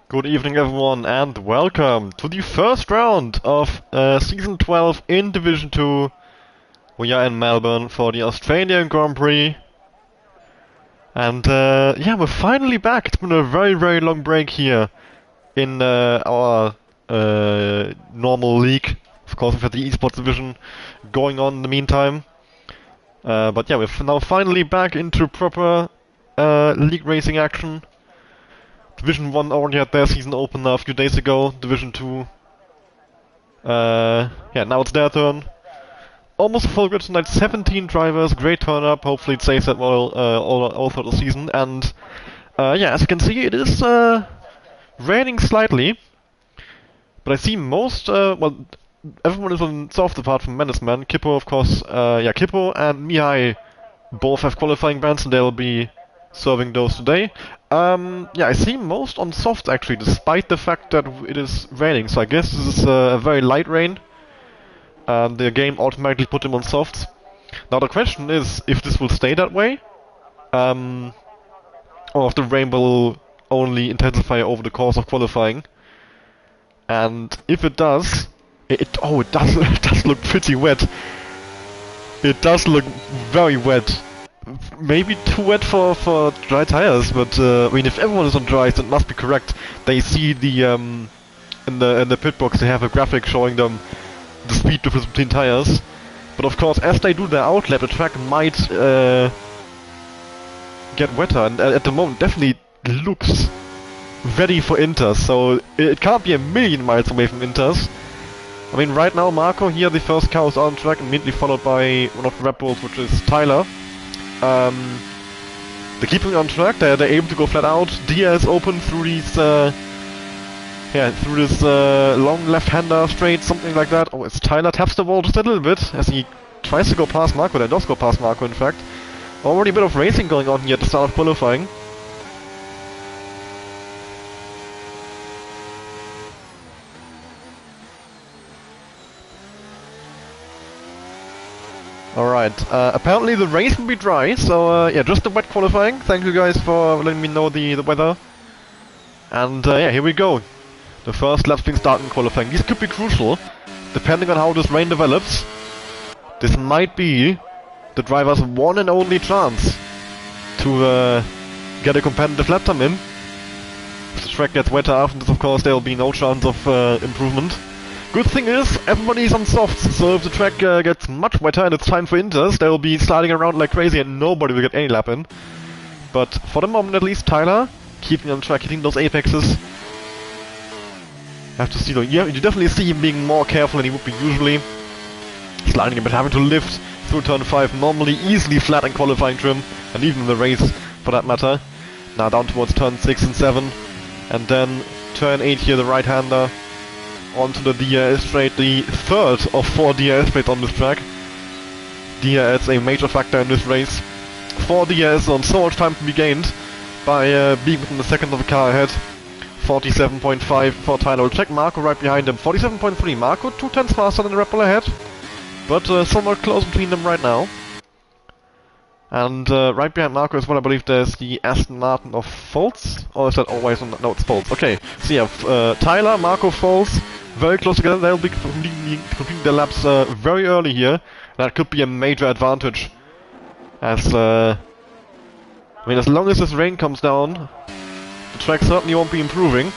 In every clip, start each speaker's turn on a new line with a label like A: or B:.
A: Good evening, everyone, and welcome to the first round of Season 12 in Division 2. We are in Melbourne for the Australian Grand Prix. And yeah, we're finally back. It's been a very, very long break here in our normal league. Of course, we've had the esports division going on in the meantime. But yeah, we're now finally back into proper league racing action. Division 1 already had their season opener a few days ago. Division 2. Yeah, now it's their turn. Almost a full grid tonight, 17 drivers, great turn up. Hopefully it stays that well all throughout the season. And yeah, as you can see, it is raining slightly. But I see most, well, everyone is on soft apart from Menaceman. Kippo, of course, yeah, Kippo and Mihai both have qualifying bans and they'll be serving those today. Yeah, I see most on soft actually, despite the fact that it is raining. So I guess this is a very light rain. The game automatically put them on softs. Now the question is if this will stay that way, or if the rain will only intensify over the course of qualifying. And if it does, it does look pretty wet. It does look very wet. Maybe too wet for dry tires, but I mean, if everyone is on dry, it must be correct. They see the in the pit box they have a graphic showing them the speed difference between tires. But of course, as they do their outlap, the track might get wetter, and at the moment definitely looks ready for Inters. So it can't be a million miles away from Inters. I mean, right now Marco here, the first car is on track, immediately followed by one of the Red Bulls, which is Tyler. They're keeping on track, they're able to go flat out. Diaz open through these, yeah, through this long left-hander straight, something like that. Oh, it's Tyler taps the wall just a little bit as he tries to go past Marco, then does go past Marco in fact. Already a bit of racing going on here at the start of qualifying. Alright, apparently the race will be dry, so yeah, just the wet qualifying. Thank you guys for letting me know the weather. And yeah, here we go. The first lap's being started in qualifying. These could be crucial, depending on how this rain develops. This might be the driver's one and only chance to get a competitive lap time in. If the track gets wetter after this, of course, there will be no chance of improvement. Good thing is, everybody's on softs, so if the track gets much wetter and it's time for Inters, they'll be sliding around like crazy and nobody will get any lap in. But for the moment at least, Tyler, keeping on track, hitting those apexes. Have to see though, yeah, you definitely see him being more careful than he would be usually. Sliding a bit, having to lift through turn 5, normally easily flat in qualifying trim, and even in the race for that matter. Now down towards turn 6 and 7, and then turn 8 here, the right-hander. Onto the DRS straight, the third of 4 DRS straights on this track. DRS a major factor in this race. 4 DRS on so much time to be gained by being within a second of a car ahead. 47.5 for Tyler. We'll check Marco right behind him. 47.3. Marco 2/10 faster than the Red Bull ahead, but somewhat close between them right now. And right behind Marco as well, I believe there's the Aston Martin of Foles. Or is that always on? No, it's Foles. Okay, so yeah, Tyler, Marco, Foles, very close together. They'll be completing their laps very early here. That could be a major advantage. As I mean, as long as this rain comes down, the track certainly won't be improving.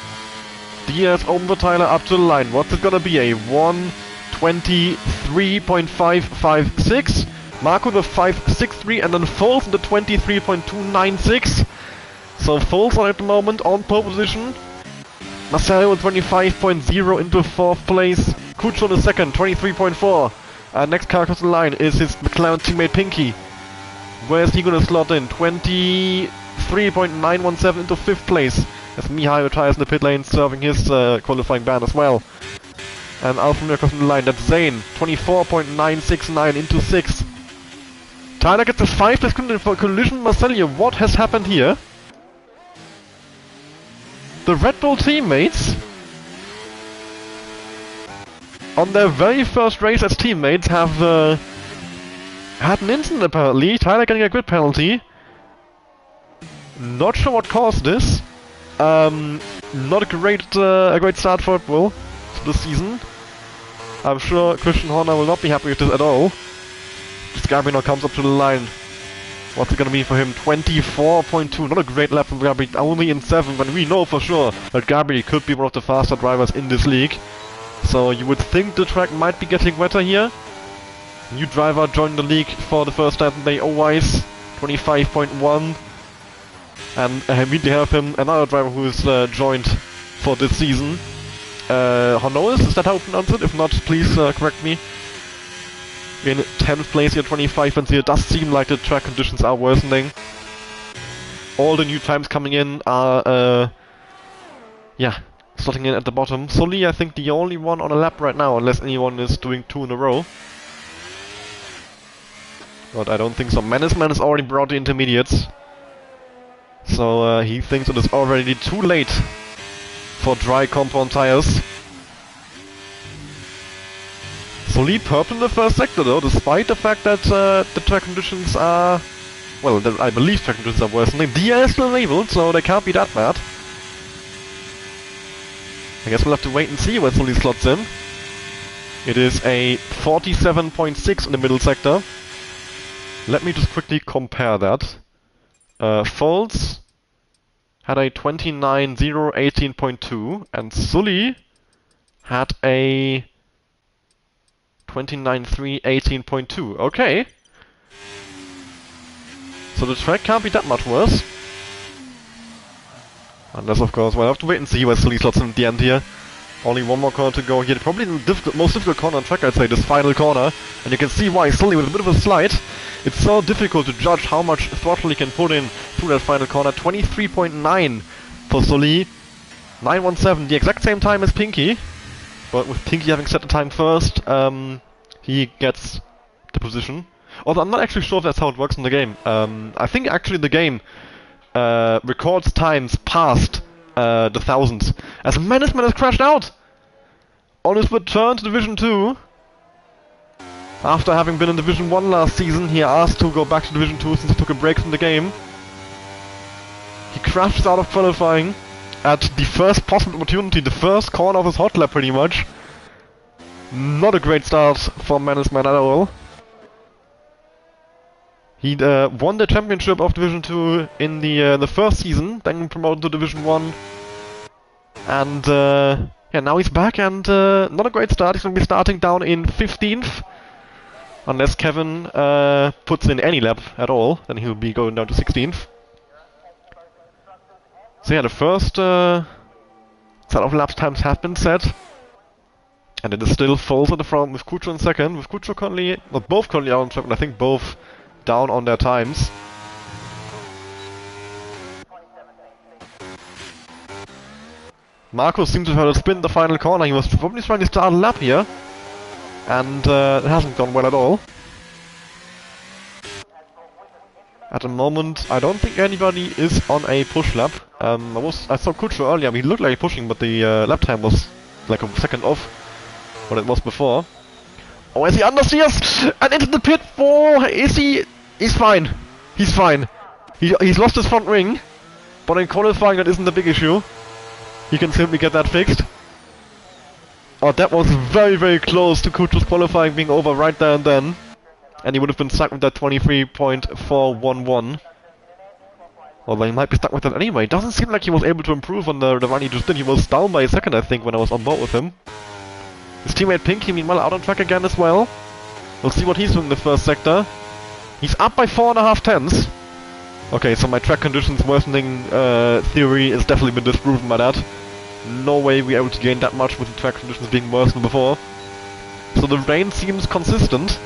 A: Diaz over Tyler up to the line. What's it gonna be? A 1:23.556. Marco the 5.63 and then Foles in the 23.296. So Foles on at the moment on pole position. Marcelo with 25.0 into 4th place. Cucho in the second, 23.4. Next car across the line is his McLaren teammate Pinky. Where is he gonna slot in? 23.917 into 5th place. As Mihai retires in the pit lane, serving his qualifying ban as well. And Alfa Romeo across the line, that's Zane. 24.969 into 6th. Tyler gets a 5-place collision. Marcellia, what has happened here? The Red Bull teammates, on their very first race as teammates, have had an incident apparently. Tyler getting a grid penalty. Not sure what caused this. not a great start for Red Bull this season. I'm sure Christian Horner will not be happy with this at all. Just Gabi now comes up to the line. What's it gonna be for him? 24.2. Not a great lap from Gabi, only in 7th, but we know for sure that Gabi could be one of the faster drivers in this league. So you would think the track might be getting wetter here. New driver joined the league for the first time today, Owais, 25.1. And immediately have him another driver who is joined for this season. Honoris, is that how you pronounce it? If not, please correct me. In 10th place here, 25, and it does seem like the track conditions are worsening. All the new times coming in are, slotting in at the bottom. Sully, I think, the only one on a lap right now, unless anyone is doing 2 in a row. But I don't think so. Mannesman has already brought the intermediates. So he thinks it is already too late for dry compound tires. Sully purple in the first sector though, despite the fact that the track conditions are... Well, I believe track conditions are worsening. DRS is still labeled, so they can't be that bad. I guess we'll have to wait and see where Sully slots in. It is a 47.6 in the middle sector. Let me just quickly compare that. Foltz had a 29.018.2 and Sully had a 29.318.2. Okay. So the track can't be that much worse. Unless, of course, we'll have to wait and see where Sully slots in at the end here. Only one more corner to go here. Probably the most difficult corner on track, I'd say, this final corner. And you can see why Sully with a bit of a slide. It's so difficult to judge how much throttle he can put in through that final corner. 23.9 for Sully. 9.17, the exact same time as Pinky. But with Pinky having set the time first, he gets the position. Although I'm not actually sure if that's how it works in the game. I think actually the game records times past the thousands. As Mannesman has crashed out on his return to Division 2. After having been in Division 1 last season, he asked to go back to Division 2 since he took a break from the game. He crashes out of qualifying at the first possible opportunity, the first corner of his hot lap pretty much. Not a great start for Mannesman at all. He won the championship of Division 2 in the first season, then promoted to Division 1. And yeah, now he's back and not a great start. He's going to be starting down in 15th. Unless Kevin puts in any lap at all, then he'll be going down to 16th. So yeah, the first set of lap times have been set. And it is still Foltz at the front with Kucho in second. With Kucho currently, well, both currently out on track, and I think both down on their times. Marco seems to have spin the final corner. He was probably trying to start a lap here. And it hasn't gone well at all. At the moment, I don't think anybody is on a push lap. I saw Kucho earlier, he looked like pushing, but the lap time was like a second off what it was before. Oh, is he understeers? And into the pit for... Is he... He's fine. He's fine. He's lost his front ring, but in qualifying that isn't a big issue. He can simply get that fixed. Oh, that was very, very close to Kucho's qualifying being over right there and then. And he would have been stuck with that 23.411. Although he might be stuck with that anyway. Doesn't seem like he was able to improve on the run he just did. He was down by a second, I think, when I was on board with him. His teammate Pinky, meanwhile, out on track again as well. We'll see what he's doing in the first sector. He's up by 4.5 tenths. Okay, so my track conditions worsening theory has definitely been disproven by that. No way we're able to gain that much with the track conditions being worse than before. So the rain seems consistent.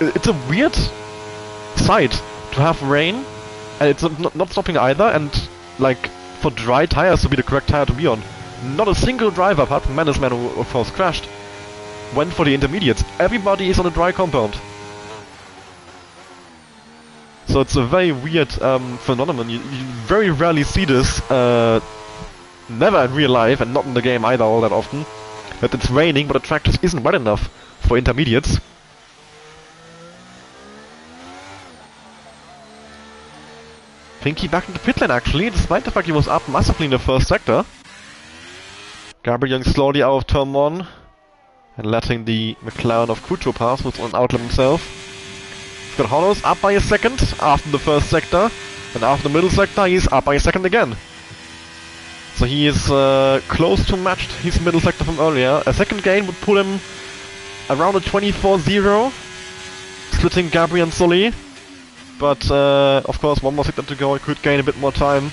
A: It's a weird sight to have rain, and it's not stopping either, and like for dry tires to be the correct tire to be on. Not a single driver, apart from Mannesman, who of course crashed, went for the intermediates. Everybody is on a dry compound. So it's a very weird phenomenon. You very rarely see this, never in real life, and not in the game either all that often, that it's raining but the track just isn't wet enough for intermediates. Finky back into pit lane actually, despite the fact he was up massively in the first sector. Gabriel slowly out of turn 1 and letting the McLaren of Kucho pass, who's on outlap himself. He's got Honos up by a second after the first sector, and after the middle sector he's up by a second again. So he is close to matched his middle sector from earlier. A second gain would put him around a 24-0, splitting Gabriel and Sully. But of course, one more sector to go, he could gain a bit more time.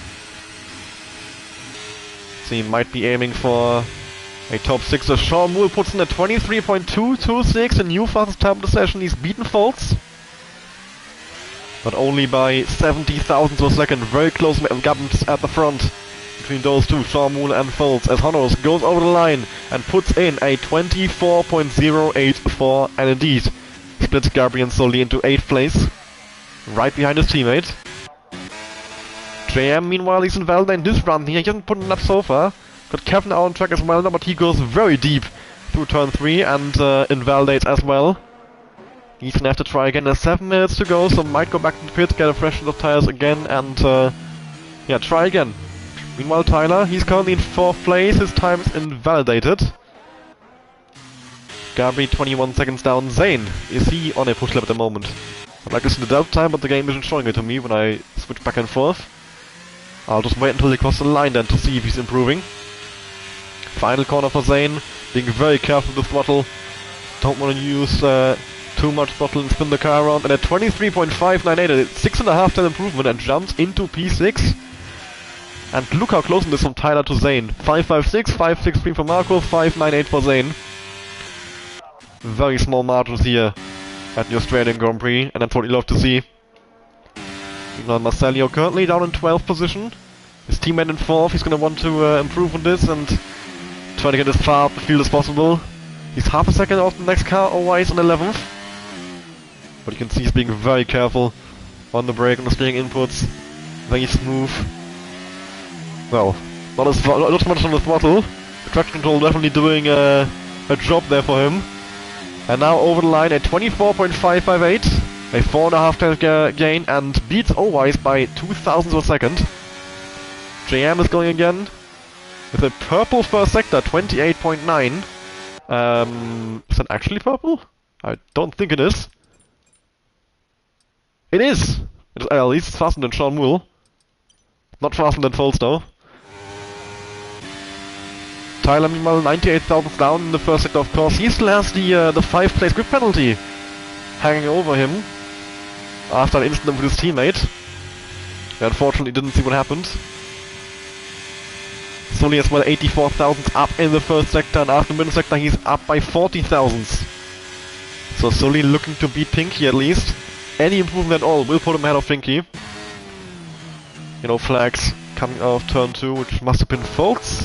A: So he might be aiming for a top 6. So Sean Moore puts in a 23.226, a new fastest time of the session. He's beaten Foltz, but only by 70 thousandths of a second. Very close gap at the front between those two, Sean Moore and Foltz, as Honos goes over the line and puts in a 24.084, and indeed splits Gabriel and Sully into 8th place, right behind his teammate. JM, meanwhile, he's invalidating this run here. He hasn't put enough so far. Got Kevin out on track as well now, but he goes very deep through turn 3 and invalidates as well. He's gonna have to try again. There's 7 minutes to go, so might go back to the pit, get a fresh set of tires again, and yeah, try again. Meanwhile, Tyler, he's currently in 4th place. His time is invalidated. Gabri 21 seconds down. Zane, is he on a push lap at the moment? I'd like to see the delta time, but the game isn't showing it to me when I switch back and forth. I'll just wait until he crosses the line then to see if he's improving. Final corner for Zane, being very careful with the throttle. Don't want to use too much throttle and spin the car around. And at 23.598, it's 6.5 10 improvement and jumps into P6. And look how close it is from Tyler to Zane. 5.56, 5.63 for Marco, 5.98 for Zane. Very small margins here at the Australian Grand Prix, and that's what we love to see. Meanwhile, Marcelio currently down in 12th position. His teammate in 4th, he's going to want to improve on this and try to get as far up the field as possible. He's half a second off the next car, always on 11th. But you can see he's being very careful on the brake, on the steering inputs. Very smooth. Well, not so much on the throttle. The traction control definitely doing a job there for him. And now over the line at 24.558, a 4.5 times gain, and beats Owise by 2,000ths of a second. JM is going again with a purple first sector, 28.9. Is that actually purple? I don't think it is. It is! At least faster than Sean Moore. Not faster than Foltz though. Tyler, meanwhile, 98 thousandths down in the first sector, of course. He still has the 5th place grip penalty hanging over him after an incident with his teammate. He unfortunately didn't see what happened. Sully as well, 84 thousandths up in the first sector, and after the middle sector he's up by 40 thousandths. So Sully looking to beat Pinky at least. Any improvement at all will put him ahead of Pinky. Yellow flags coming out of turn 2, which must have been Foltz.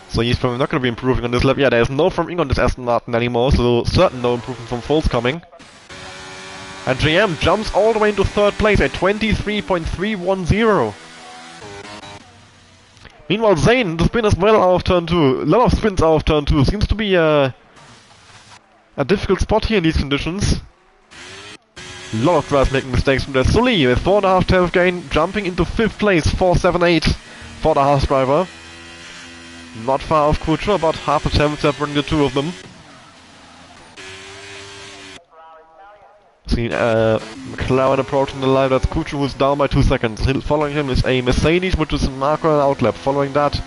A: So he's probably not going to be improving on this lap. Yeah, there's no from Ing on this Aston Martin anymore, so certain no improvement from Foltz coming. And JM jumps all the way into 3rd place at 23.310. Meanwhile, Zane, the spin as well out of turn 2. A lot of spins out of turn 2. Seems to be a difficult spot here in these conditions. A lot of drivers making mistakes from there. Sully with 4.5 tenth gain, jumping into 5th place, 4.78 for the Haas driver. Not far off Kucho, about half a tenth separating the two of them. See McLaren approaching the line. That's Kucho, who's down by 2 seconds. Following him is a Mercedes, which is Marco and outlap. Following that,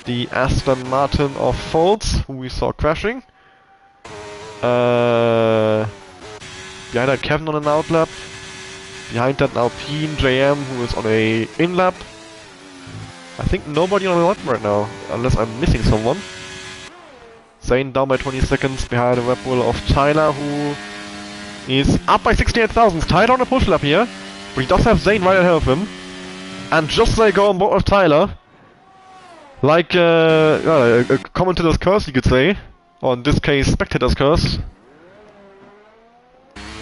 A: the Aston Martin of Foltz, who we saw crashing. Behind that, Kevin on an outlap. Behind that, Alpine, JM, who is on a in-lap. I think nobody on the lap right now, unless I'm missing someone. Zane down by 20 seconds behind the Red Bull of Tyler, who is up by 68 thousandths. Tyler on a push lap here, but he does have Zane right ahead of him. And just as they go on board with Tyler, like a commentator's curse, you could say, or in this case, spectator's curse,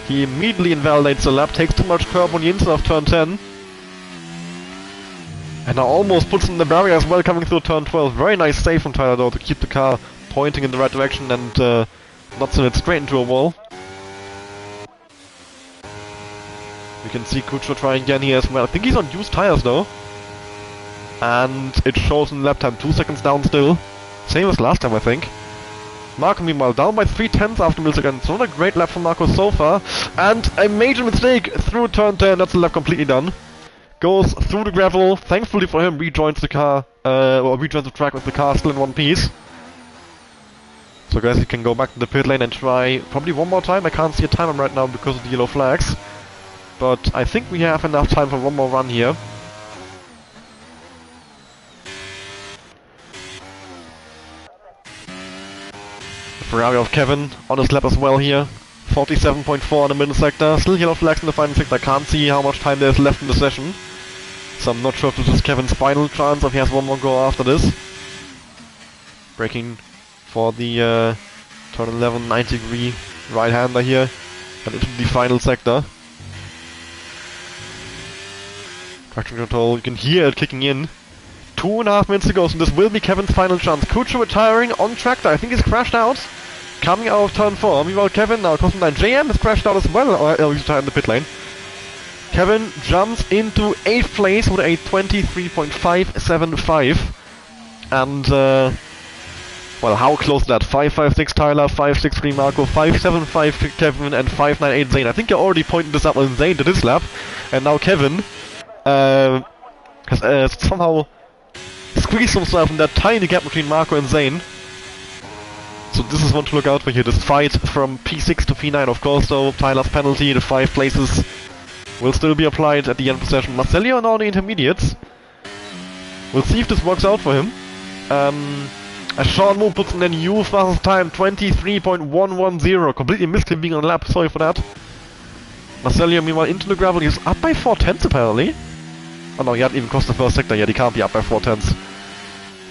A: he immediately invalidates the lap, takes too much curb on the inside of turn 10. And now almost puts in the barrier as well, coming through turn 12. Very nice save from Tyler though, to keep the car pointing in the right direction and not send it straight into a wall. We can see Kutscher trying again here as well. I think he's on used tires though. And it shows in lap time 2 seconds down still. Same as last time, I think. Marco meanwhile down by 3/10 after milliseconds. It's not a great lap from Marco so far. And a major mistake through turn 10. That's the lap completely done. Goes through the gravel. Thankfully for him, rejoins the car, or rejoins the track with the car still in one piece. So guys, he can go back to the pit lane and try probably one more time. I can't see a timer right now because of the yellow flags. But I think we have enough time for one more run here. The Ferrari of Kevin on his lap as well here. 47.4 on the middle sector. Still yellow flags in the final sector. I can't see how much time there's left in the session. So I'm not sure if this is Kevin's final chance or if he has one more go after this. Braking for the turn 11 90-degree right-hander here. And into the final sector. Traction control, you can hear it kicking in. 2.5 minutes to go, so this will be Kevin's final chance. Kutscher retiring on tractor. I think he's crashed out. Coming out of turn 4. Meanwhile, Kevin, now Cosmo 9 JM has crashed out as well. Or he's retired in the pit lane. Kevin jumps into 8th place with a 23.575. And, well, how close is that? 5.56 Tyler, 5.63 Marco, 5.75 Kevin, and 5.98 Zane. I think I already pointed this out when Zane did his lap. And now Kevin has somehow squeezed himself in that tiny gap between Marco and Zane. So this is one to look out for here, this fight from P6 to P9 of course, so Tyler's penalty, the 5 places will still be applied at the end of the session. Marcelio now in the intermediates. We'll see if this works out for him. As Sean Moore puts in a new fastest time, 23.110, completely missed him being on lap, sorry for that. Marcelio meanwhile into the gravel, he's up by 4/10 apparently. Oh no, he hadn't even crossed the first sector yet, he can't be up by 4/10.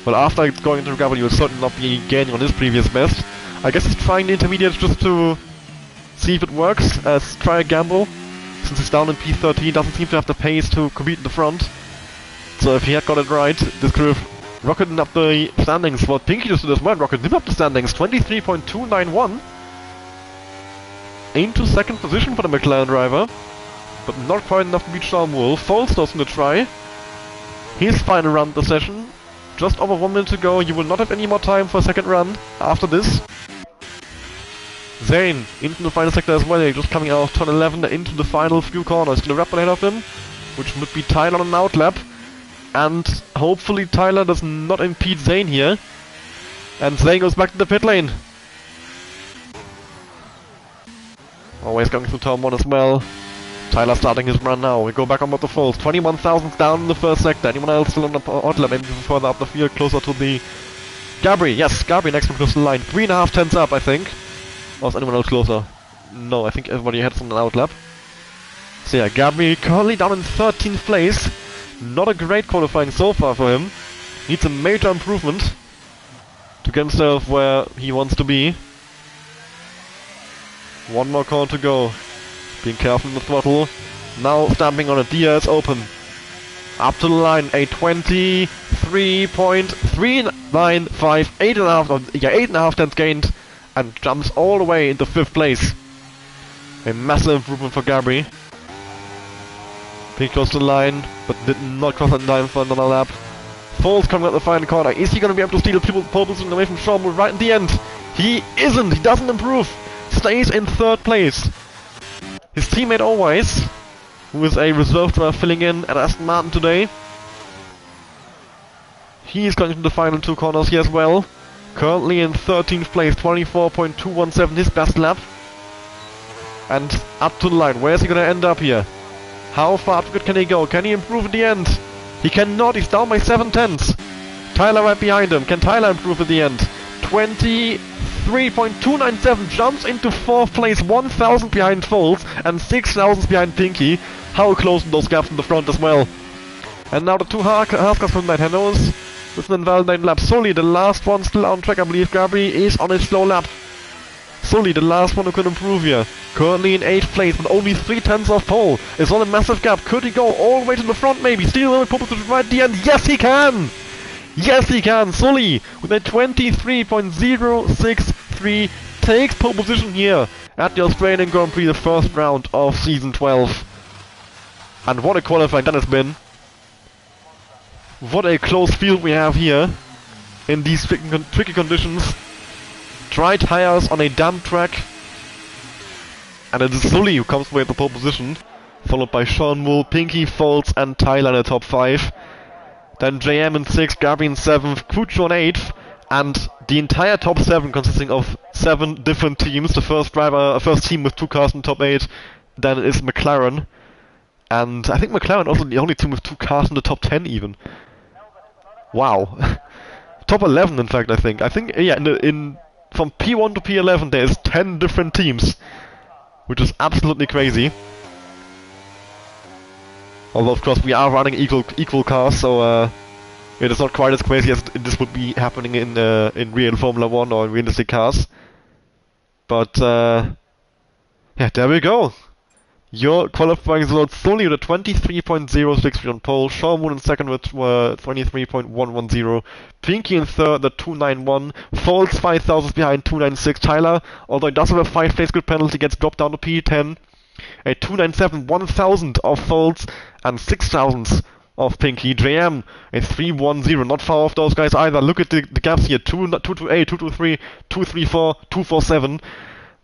A: Well, after going into the gravel, he will certainly not be gaining on his previous best. I guess he's trying the intermediates just to see if it works, try a gamble. Since he's down in P13, doesn't seem to have the pace to compete in the front. So if he had got it right, this could have rocketed up the standings. Well, Pinky just did as well, rocketed him up the standings, 23.291. Into second position for the McLaren driver. But not quite enough to beat Sean Wolf. Foles doesn't try. His final run of the session. Just over 1 minute to go, you will not have any more time for a second run after this. Zane into the final sector as well, just coming out of turn 11 into the final few corners. Gonna wrap ahead of him, which would be Tyler on an outlap. And hopefully Tyler does not impede Zane here. And Zane goes back to the pit lane. Always going through turn 1 as well. Tyler starting his run now. We go back on the Foles. 21,000 down in the first sector. Anyone else still on the outlap? Maybe further up the field, closer to the Gabri. Yes, Gabri next one close to the line. 3.5 tenths up, I think. Or is anyone else closer? No, I think everybody had on an outlap. So yeah, Gabri currently down in 13th place. Not a great qualifying so far for him. Needs a major improvement to get himself where he wants to be. One more corner to go. Being careful in the throttle. Now stamping on it. Diaz open. Up to the line. A 23.395. 8.5 tenths gained. And jumps all the way into 5th place. A massive improvement for Gabri. He crossed the line, but did not cross that line for another lap. Foles coming out the final corner. Is he going to be able to steal the pole position away from Sean right at the end? He isn't. He doesn't improve. Stays in 3rd place. His teammate Always, who is a reserve driver filling in at Aston Martin today. He is going into the final 2 corners here as well. Currently in 13th place, 24.217, his best lap. And up to the line. Where is he going to end up here? How far up can he go? Can he improve at the end? He cannot. He's down by 7 tenths. Tyler right behind him. Can Tyler improve at the end? 23.297 jumps into 4th place, 1,000 behind Foles and 6,000 behind Pinky. How close are those gaps in the front as well? And now the 2 Haskars from Night Hanos with an invalidated lap. Sully, the last one still on track. I believe Gabri is on his slow lap. Sully, the last one who could improve here. Currently in 8th place, but only 3 tenths off pole. It's on a massive gap. Could he go all the way to the front maybe? Still a pole position right at the end. Yes, he can! Yes, he can! Sully, with a 23.063, takes pole position here at the Australian Grand Prix, the first round of Season 12. And what a qualifying that has been. What a close field we have here in these tricky conditions. Dry tires on a damp track. And it is Sully who comes away at the pole position, followed by Sean Wool, Pinky, Foltz and Tyler in the top 5. Then JM in 6th, Gabi in 7th, Kucho in 8th, and the entire top 7 consisting of 7 different teams. The first team with 2 cars in the top 8, then is McLaren. And I think McLaren also the only team with 2 cars in the top 10 even. Wow. Top 11 in fact, I think. Yeah, from P1 to P11 there's 10 different teams, which is absolutely crazy. Although of course we are running equal cars, so it is not quite as crazy as this would be happening in real Formula 1 or in realistic cars. But yeah, there we go. Your qualifying results: Sully with a 23.063 on pole, Sean Wool in 2nd with 23.110, Pinky in 3rd at 291, Foltz 5 thousandths behind 296, Tyler, although he does have a 5 place grid penalty, gets dropped down to P10, a 297 1,000 of Foltz and 6 thousandths of Pinky. JM a 310, not far off those guys either. Look at the gaps here: 228, 223, 234, 247.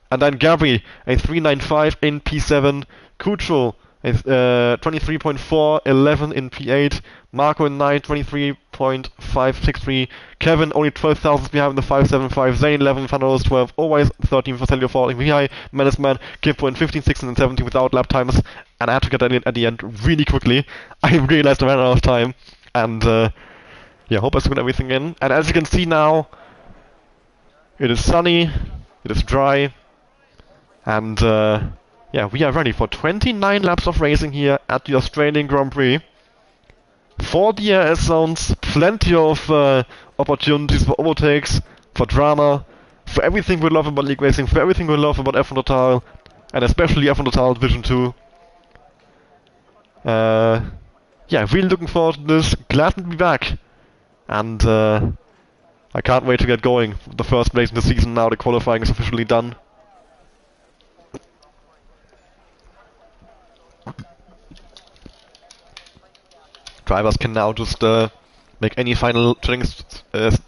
A: And then Gabi, a 395 in P7, Kucho, a 23.4, 11 in P8, Marco in 9, 23.563, Kevin only 12 thousandths behind the 575, Zane 11, Fanos 12, always 13 for Celio falling behind, Menaceman, Kimpo in 15, 16 and 17 without lap times, and I had to get that in at the end really quickly. I realized I ran out of time, and yeah, hope I scored everything in. And as you can see now, it is sunny, it is dry, and yeah, we are ready for 29 laps of racing here at the Australian Grand Prix. 4 DRS zones, plenty of opportunities for overtakes, for drama, for everything we love about League Racing, for everything we love about F1 Total, and especially F1 Total Division 2. Yeah, really looking forward to this. Glad to be back. And I can't wait to get going. The first place in the season now, the qualifying is officially done. Drivers can now just make any final changes to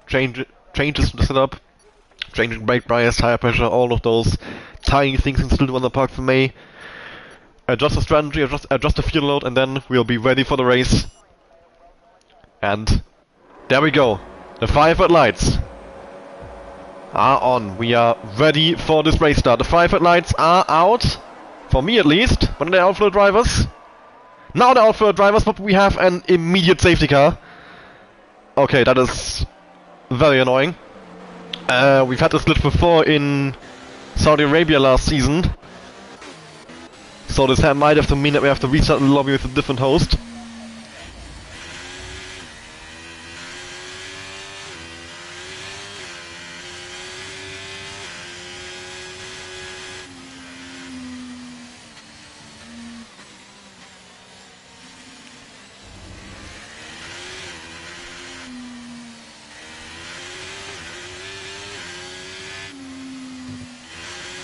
A: the setup, changing brake bias, tire pressure, all of those tiny things can still do on the park for me. Adjust the strategy, adjust the fuel load, and then we'll be ready for the race. And there we go. The 5 red lights are on. We are ready for this race start. The 5 red lights are out, for me at least, but they're out for the drivers. Now they're out for the drivers, but we have an immediate safety car. Okay, that is very annoying. We've had this glitch before in Saudi Arabia last season. So this might have to mean that we have to restart the lobby with a different host.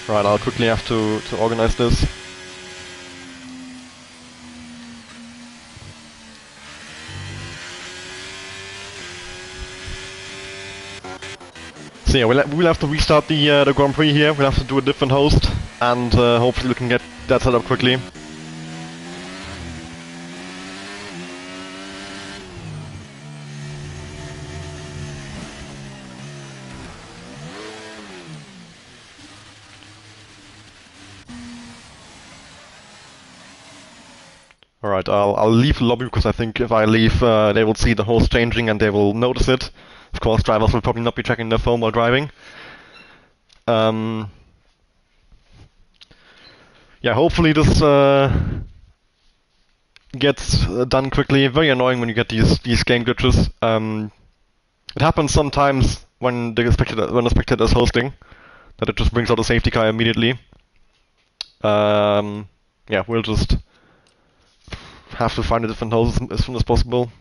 A: Right, I'll quickly have to organize this. So yeah, we'll have to restart the Grand Prix here. We'll have to do a different host, and hopefully we can get that set up quickly. Alright, I'll leave the lobby because I think if I leave, they will see the host changing and they will notice it. Of course, drivers will probably not be checking their phone while driving. Yeah, hopefully this gets done quickly. Very annoying when you get these game glitches. It happens sometimes when the spectator is hosting, that it just brings out a safety car immediately. Yeah, we'll just have to find a different host as soon as possible.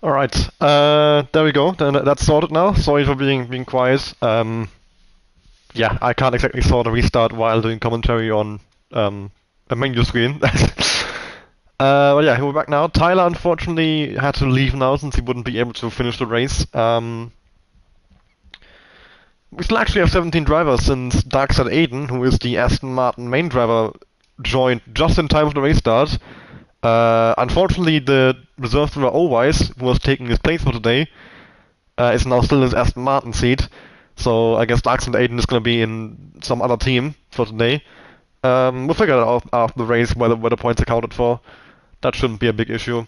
A: Alright, there we go. Then that's sorted now. Sorry for being quiet. Yeah, I can't exactly sort of restart while doing commentary on a menu screen. But yeah, we're back now. Tyler unfortunately had to leave now since he wouldn't be able to finish the race. We still actually have 17 drivers since Darkside Aiden, who is the Aston Martin main driver, joined just in time for the race start. Unfortunately, the reserve driver Owise, who was taking his place for today, is now still in his Aston Martin seat. So I guess Darkside Aiden is going to be in some other team for today. We'll figure it out after the race where the points are counted for. That shouldn't be a big issue.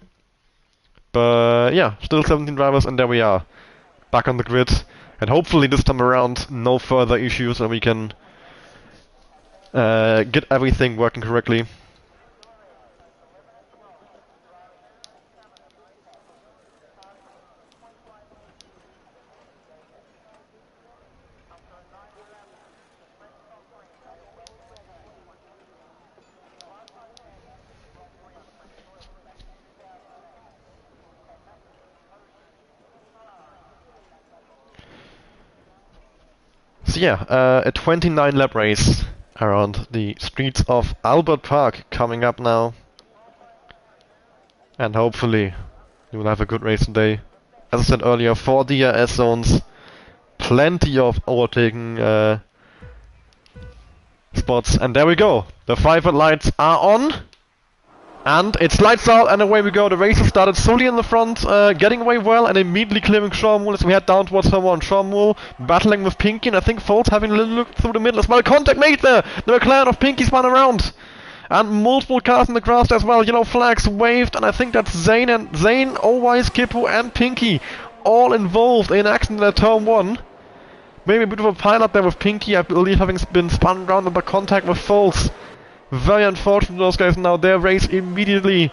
A: But yeah, still 17 drivers, and there we are. Back on the grid. And hopefully this time around, no further issues, and we can get everything working correctly. So yeah, a 29 lap race around the streets of Albert Park coming up now. And hopefully we will have a good race today. As I said earlier, 4 DRS zones, plenty of overtaking spots, and there we go. The 5 red lights are on. And it's lights out, and away we go. The race has started. Sully in the front, getting away well, and immediately clearing Shawmul as we head down towards turn 1. Shawmul battling with Pinky, and I think Foltz having a little look through the middle as well. Contact made there! The McLaren of Pinky spun around! And multiple cars in the grass as well. Yellow flags waved, and I think that's Zane, Owise, Kippo, and Pinky all involved in accident at turn 1. Maybe a bit of a pile-up there with Pinky, I believe, having been spun around under contact with Foltz. Very unfortunate, those guys now. Their race immediately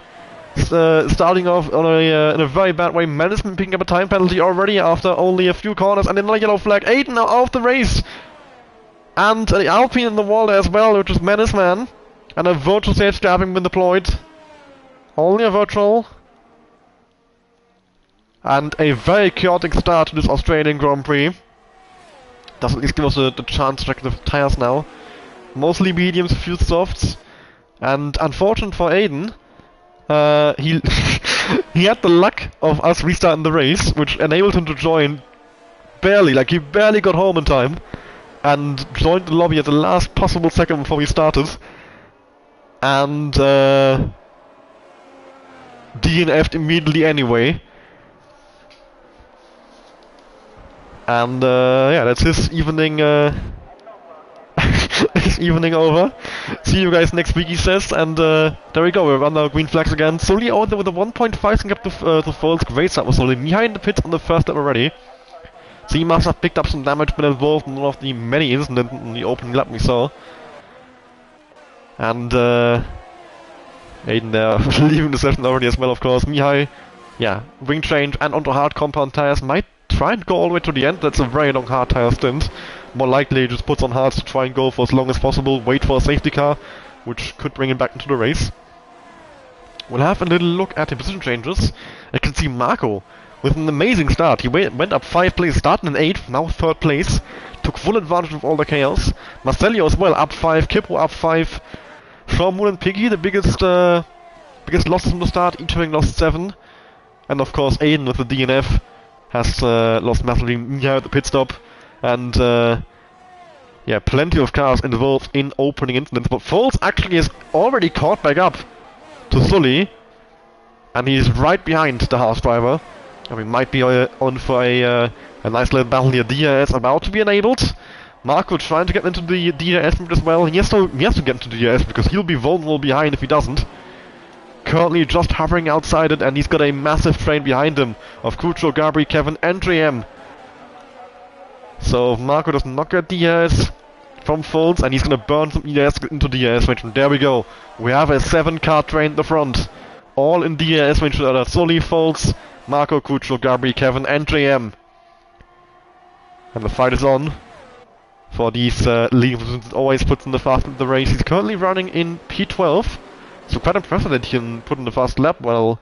A: starting off on in a very bad way. Management picking up a time penalty already after only a few corners, and another yellow flag. Aiden now out of the race, and the Alpine in the wall there as well, which is Menaceman, and a virtual safety car having been deployed. Only a virtual, and a very chaotic start to this Australian Grand Prix. Does at least give us the chance to check the tires now. Mostly mediums, few softs, and unfortunate for Aiden, he he had the luck of us restarting the race, which enabled him to join barely, like he barely got home in time, and joined the lobby at the last possible second before we started, and DNF'd immediately anyway. And yeah, that's his evening. Evening over. See you guys next week, he says, and there we go, we're on our green flags again. Sully out there with a 1.5 second up to Foltz. Great start with Sully. Behind the pits on the first lap already. So he must have picked up some damage, been involved in one of the many incidents in the opening lap we saw. And Aiden there leaving the session already as well, of course. Mihai, yeah, wing change and onto hard compound tires. Might try and go all the way to the end. That's a very long hard tire stint. More likely just puts on hards to try and go for as long as possible, wait for a safety car, which could bring him back into the race. We'll have a little look at the position changes. I can see Marco with an amazing start. He went up 5 places, starting in 8th, now 3rd place. Took full advantage of all the chaos. Marcelio as well, up 5, Kippo up 5. Shawmul and Piggy, the biggest losses from the start, each having lost 7. And of course Aiden with the DNF has lost massively here at the pit stop. And yeah, plenty of cars involved in opening incidents, but Foltz actually is already caught back up to Sully, and he's right behind the Haas driver. And we might be on for a nice little battle here. DRS about to be enabled. Marco trying to get into the DRS route as well. He has to get into the DRS because he'll be vulnerable behind if he doesn't. Currently just hovering outside it, and he's got a massive train behind him of Kucho, Gabri, Kevin, and JM. So if Marco does not get DRS from Foltz, and he's gonna burn some DRS into DRS range. And there we go. We have a 7-car train in the front. All in DRS range together. Sully, Foltz, Marco, Kucho, Gabri, Kevin, and JM. And the fight is on for these leads. Always puts in the fast in the race. He's currently running in P12. So quite impressive that he can put in the fast lap while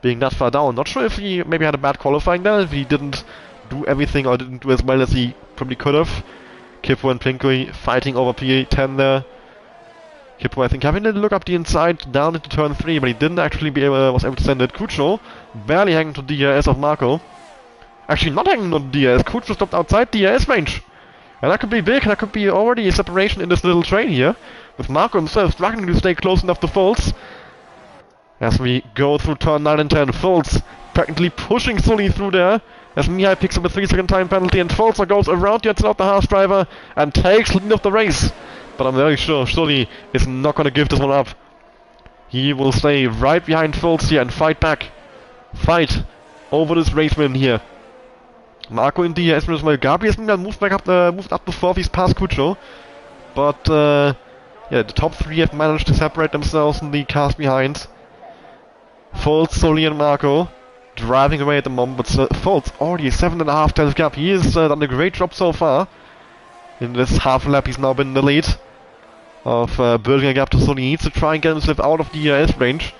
A: being that far down. Not sure if he maybe had a bad qualifying there, if he didn't do everything or didn't do as well as he probably could have. Kippo and Pinky fighting over P10 there. Kippo, I think, having to look up the inside down into turn 3, but he didn't actually was able to send it. Kucho barely hanging to DRS of Marco. Actually, not hanging on DRS. Kucho stopped outside DRS range. And that could be big. That could be already a separation in this little train here. With Marco himself struggling to stay close enough to Foltz. As we go through turn 9 and 10, Foltz practically pushing Sully through there. As Mihai picks up a 3-second time penalty, and Foltz goes around yet out the Haas driver and takes lead of the race. But I'm very sure Sully is not going to give this one up. He will stay right behind Foltz here and fight back. Fight over this race win here. Marco in DRS as well. Gabi has moved up to 4th. He's past Kucho. But yeah, the top 3 have managed to separate themselves in the cars behind. Foltz, Sully and Marco driving away at the moment, but Foltz already a 7.5 tenths gap. He has done a great job so far. In this half lap he's now been in the lead of building a gap to Sully. He needs to try and get himself out of DRS range,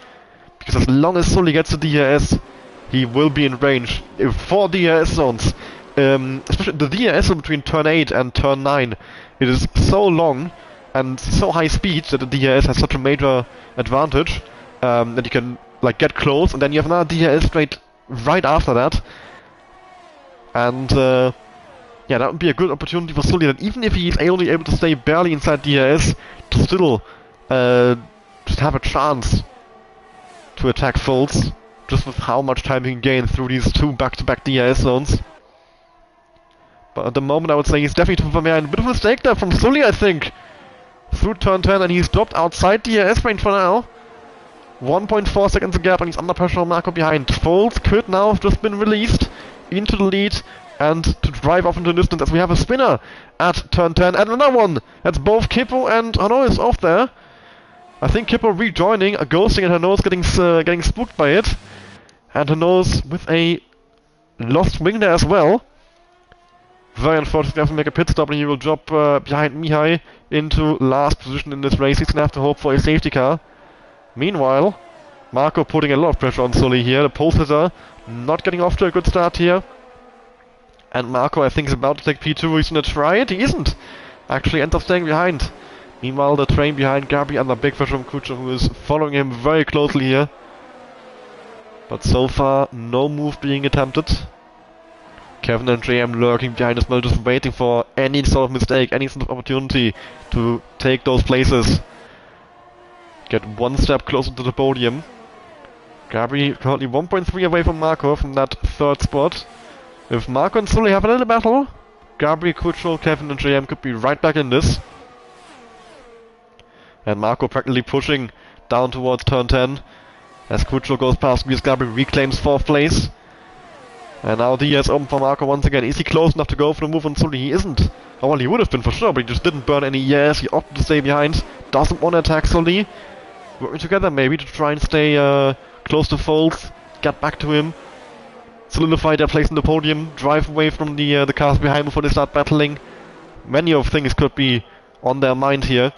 A: because as long as Sully gets to DRS, he will be in range. 4 DRS zones. Especially the DRS zone between turn 8 and turn 9. It is so long and so high speed that the DRS has such a major advantage that you can like get close, and then you have another DRS straight right after that. And yeah, that would be a good opportunity for Sully, that even if he is only able to stay barely inside DRS, to still just have a chance to attack Foltz, just with how much time he can gain through these 2 back-to-back DRS zones. But at the moment I would say he's definitely too far behind. A bit of a mistake there from Sully, I think. Through turn 10, and he's dropped outside DRS range for now. 1.4 seconds a gap, and he's under pressure on Marco behind. Foltz could now have just been released into the lead and to drive off into the distance, as we have a spinner at turn 10, and another one! That's both Kippo and Hanois off there. I think Kippo rejoining, ghosting, and Hanois getting spooked by it. And Hanois with a lost wing there as well. Very unfortunate, he has to make a pit stop, and he will drop behind Mihai into last position in this race. He's gonna have to hope for a safety car. Meanwhile, Marco putting a lot of pressure on Sully here. The pole sitter not getting off to a good start here. And Marco, I think, is about to take P2. He's gonna try it. He isn't. Actually ends up staying behind. Meanwhile, the train behind Gabi under big pressure from Kucho, who is following him very closely here. But so far, no move being attempted. Kevin and JM lurking behind as well, just waiting for any sort of mistake, any sort of opportunity to take those places. Get one step closer to the podium. Gabi currently 1.3 away from Marco from that 3rd spot. If Marco and Sully have a little battle, Gabi, Kucho, Kevin and JM could be right back in this. And Marco practically pushing down towards turn 10. As Kucho goes past, Gabi reclaims 4th place. And now DRS open for Marco once again. Is he close enough to go for the move on Sully? He isn't. Oh well, he would have been for sure, but he just didn't burn any ES. He opted to stay behind. Doesn't want to attack Sully. Working together maybe to try and stay close to Foltz. Get back to him. Solidify their place in the podium. Drive away from the cars behind before they start battling. Many of things could be on their mind here.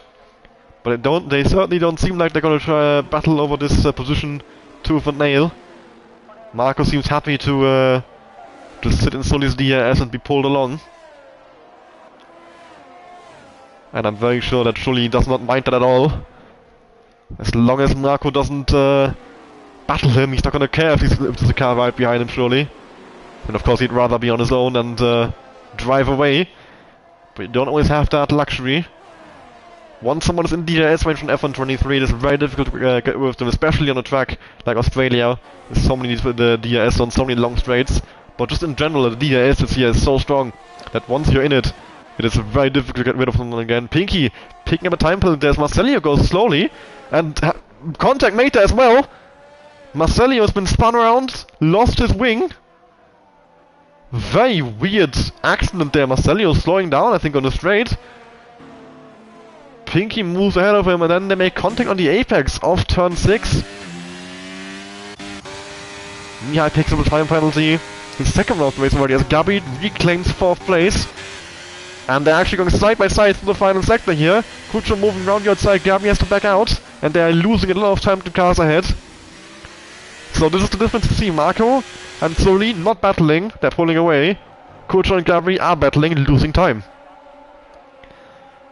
A: But they certainly don't seem like they're going to try battle over this position tooth and nail. Marco seems happy to just sit in Sully's DRS and be pulled along. And I'm very sure that Sully does not mind that at all. As long as Marco doesn't battle him, he's not gonna care if there's a car right behind him, surely. And of course he'd rather be on his own and drive away. But you don't always have that luxury. Once someone is in DRS range on F123, it is very difficult to get rid of them, especially on a track like Australia. There's so many DRS on so many long straights. But just in general, the DRS this year is so strong that once you're in it, it is very difficult to get rid of them again. Pinky picking up a time penalty as Marcelio goes slowly. And contact made there as well. Marcelio has been spun around, lost his wing. Very weird accident there. Marcelio slowing down, I think, on the straight. Pinky moves ahead of him, and then they make contact on the apex of turn 6. Mihai picks up a time penalty. His second round of the race already, as Gabi reclaims 4th place. And they're actually going side by side through the final sector here. Kucho moving around the outside, Gabi has to back out. And they're losing a lot of time to cars ahead. So this is the difference to see. Marco and Sully not battling, they're pulling away. Kucho and Gabri are battling, losing time.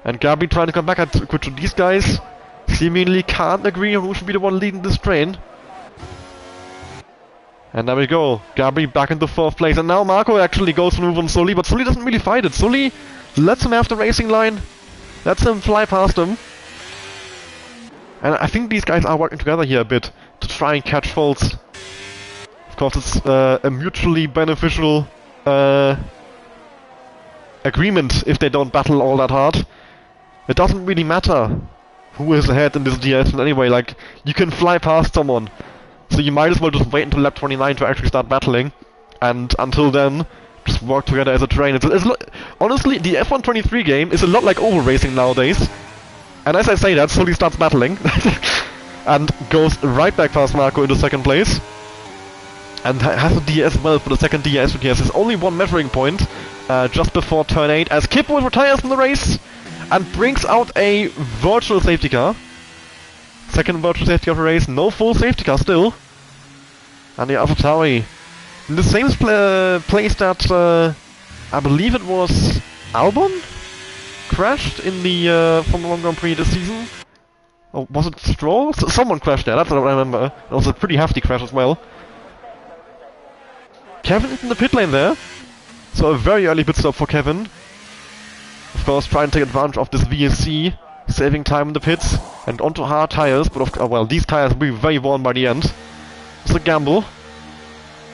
A: And Gabri trying to come back at Kucho. These guys seemingly can't agree on who should be the one leading this train. And there we go. Gabri back into 4th place. And now Marco actually goes to move on Sully, but Sully doesn't really fight it. Sully lets him have the racing line. Lets him fly past him. And I think these guys are working together here a bit to try and catch faults. Of course, it's a mutually beneficial agreement if they don't battle all that hard. It doesn't really matter who is ahead in this DS anyway, like, you can fly past someone. So you might as well just wait until lap 29 to actually start battling. And until then, just work together as a train. Honestly, the F123 game is a lot like oval racing nowadays. And as I say that, Sully starts battling. And goes right back past Marco into 2nd place. And has a DS well for the 2nd DS. There's only one measuring point just before turn 8 as Kippo retires from the race and brings out a virtual safety car. 2nd virtual safety car of the race, no full safety car still. And the AlphaTauri in the same place that I believe it was Albon crashed in the Formula 1 Grand Prix this season. Or was it Stroll? Someone crashed there, that's what I remember. It was a pretty hefty crash as well. Kevin is in the pit lane there. So a very early pit stop for Kevin. Of course, trying to take advantage of this VSC, saving time in the pits and onto hard tires. But well, these tires will be very worn by the end. It's a gamble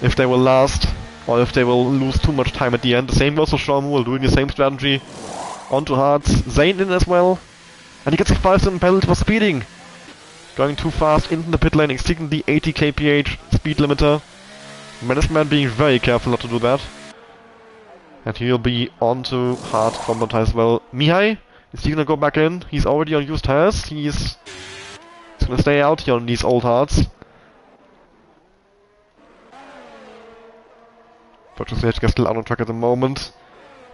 A: if they will last or if they will lose too much time at the end. The same goes for Shormu, doing the same strategy. Onto hards, Zane in as well. And he gets a 5-second penalty for speeding. Going too fast into the pit lane, exceeding the 80 kph speed limiter. Management being very careful not to do that. And he'll be onto hard combat as well. Mihai, is he gonna go back in? He's already on used tires. He's gonna stay out here on these old hards. Virtual safety car still out on track at the moment.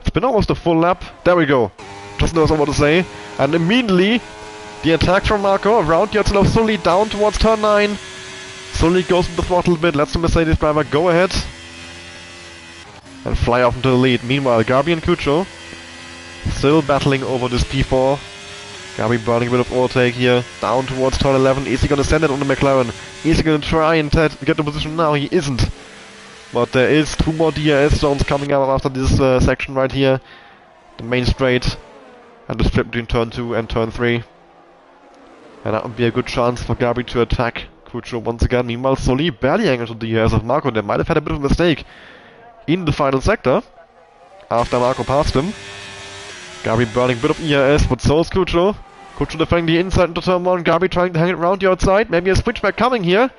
A: It's been almost a full lap. There we go. Just knows what to say. And immediately, the attack from Marco around the outside of Sully down towards turn 9. Sully goes with the throttle a bit, lets the Mercedes driver go ahead. And fly off into the lead. Meanwhile, Gabri and Kucho still battling over this P4. Gabri burning a bit of overtake here. Down towards turn 11. Is he gonna send it on the McLaren? Is he gonna try and get the position now? He isn't. But there is 2 more DRS zones coming up after this section right here. The main straight. And the strip between turn 2 and turn 3. And that would be a good chance for Gabri to attack Kucho once again. Meanwhile, Sully barely angled to the DRS of Marco. They might have had a bit of a mistake in the final sector after Marco passed him. Gabri burning a bit of ERS, but so is Kucho. Kucho defending the inside into turn 1. Gabri trying to hang it around the outside. Maybe a switchback coming here.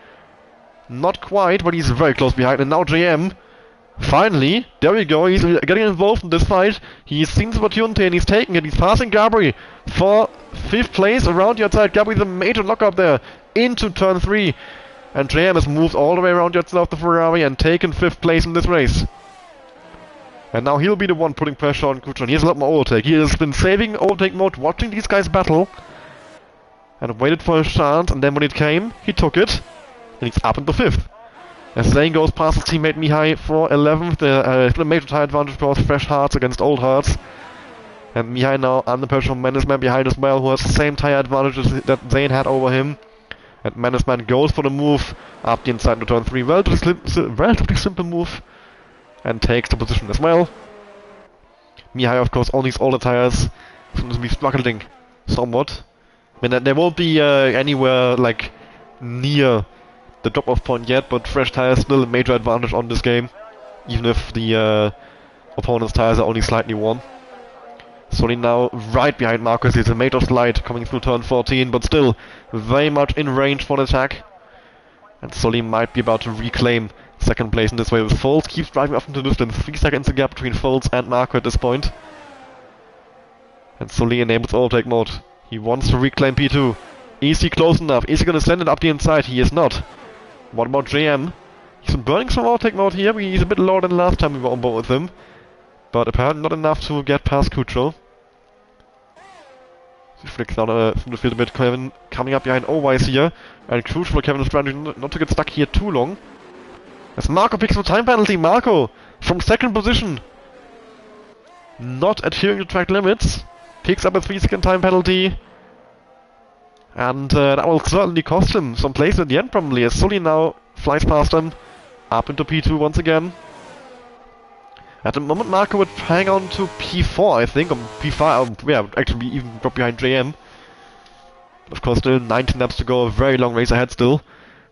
A: Not quite, but he's very close behind. And now JM, finally, there we go. He's getting involved in this fight. He's seen the opportunity and he's taking it. He's passing Gabri for 5th place around the outside. Gabri's a major lockup there into turn 3. And JM has moved all the way around the outside of the Ferrari and taken 5th place in this race. And now he'll be the one putting pressure on Kucho. He has a lot more overtake. He has been saving overtake mode, watching these guys battle. And waited for his chance, and then when it came, he took it. And he's up into 5th. As Zane goes past his teammate Mihai for 11th. There's a major tire advantage because fresh hearts against old hearts. And Mihai now under pressure from Mannesman behind as well, who has the same tire advantages that Zane had over him. And Mannesman goes for the move up the inside into turn 3. Relatively simple move. And takes the position as well. Mihai, of course, on these older tires seems to be struggling somewhat. I mean, there won't be anywhere like near the drop-off point yet, but fresh tires still a major advantage on this game, even if the opponent's tires are only slightly worn. Sully now right behind Marcus. He's a major slide coming through turn 14, but still very much in range for an attack. And Sully might be about to reclaim 2nd place in this way with Foles. Keeps driving off into the distance. 3 seconds a gap between Foles and Marco at this point. And Sully enables overtake mode. He wants to reclaim P2. Is he close enough? Is he going to send it up the inside? He is not. What about JM? He's been burning some overtake mode here. He's a bit lower than last time we were on board with him. But apparently not enough to get past Kucho. He flicks down from the field a bit. Kevin coming up behind Owais here. And crucial for Kevin's strategy not to get stuck here too long. As Marco picks up a time penalty. Marco from second position. Not adhering to track limits. Picks up a 3-second time penalty. And that will certainly cost him some place at the end probably, as Sully now flies past him. Up into P2 once again. At the moment Marco would hang on to P4 I think, or P5, yeah, actually even drop behind JM. Of course still 19 laps to go, a very long race ahead still.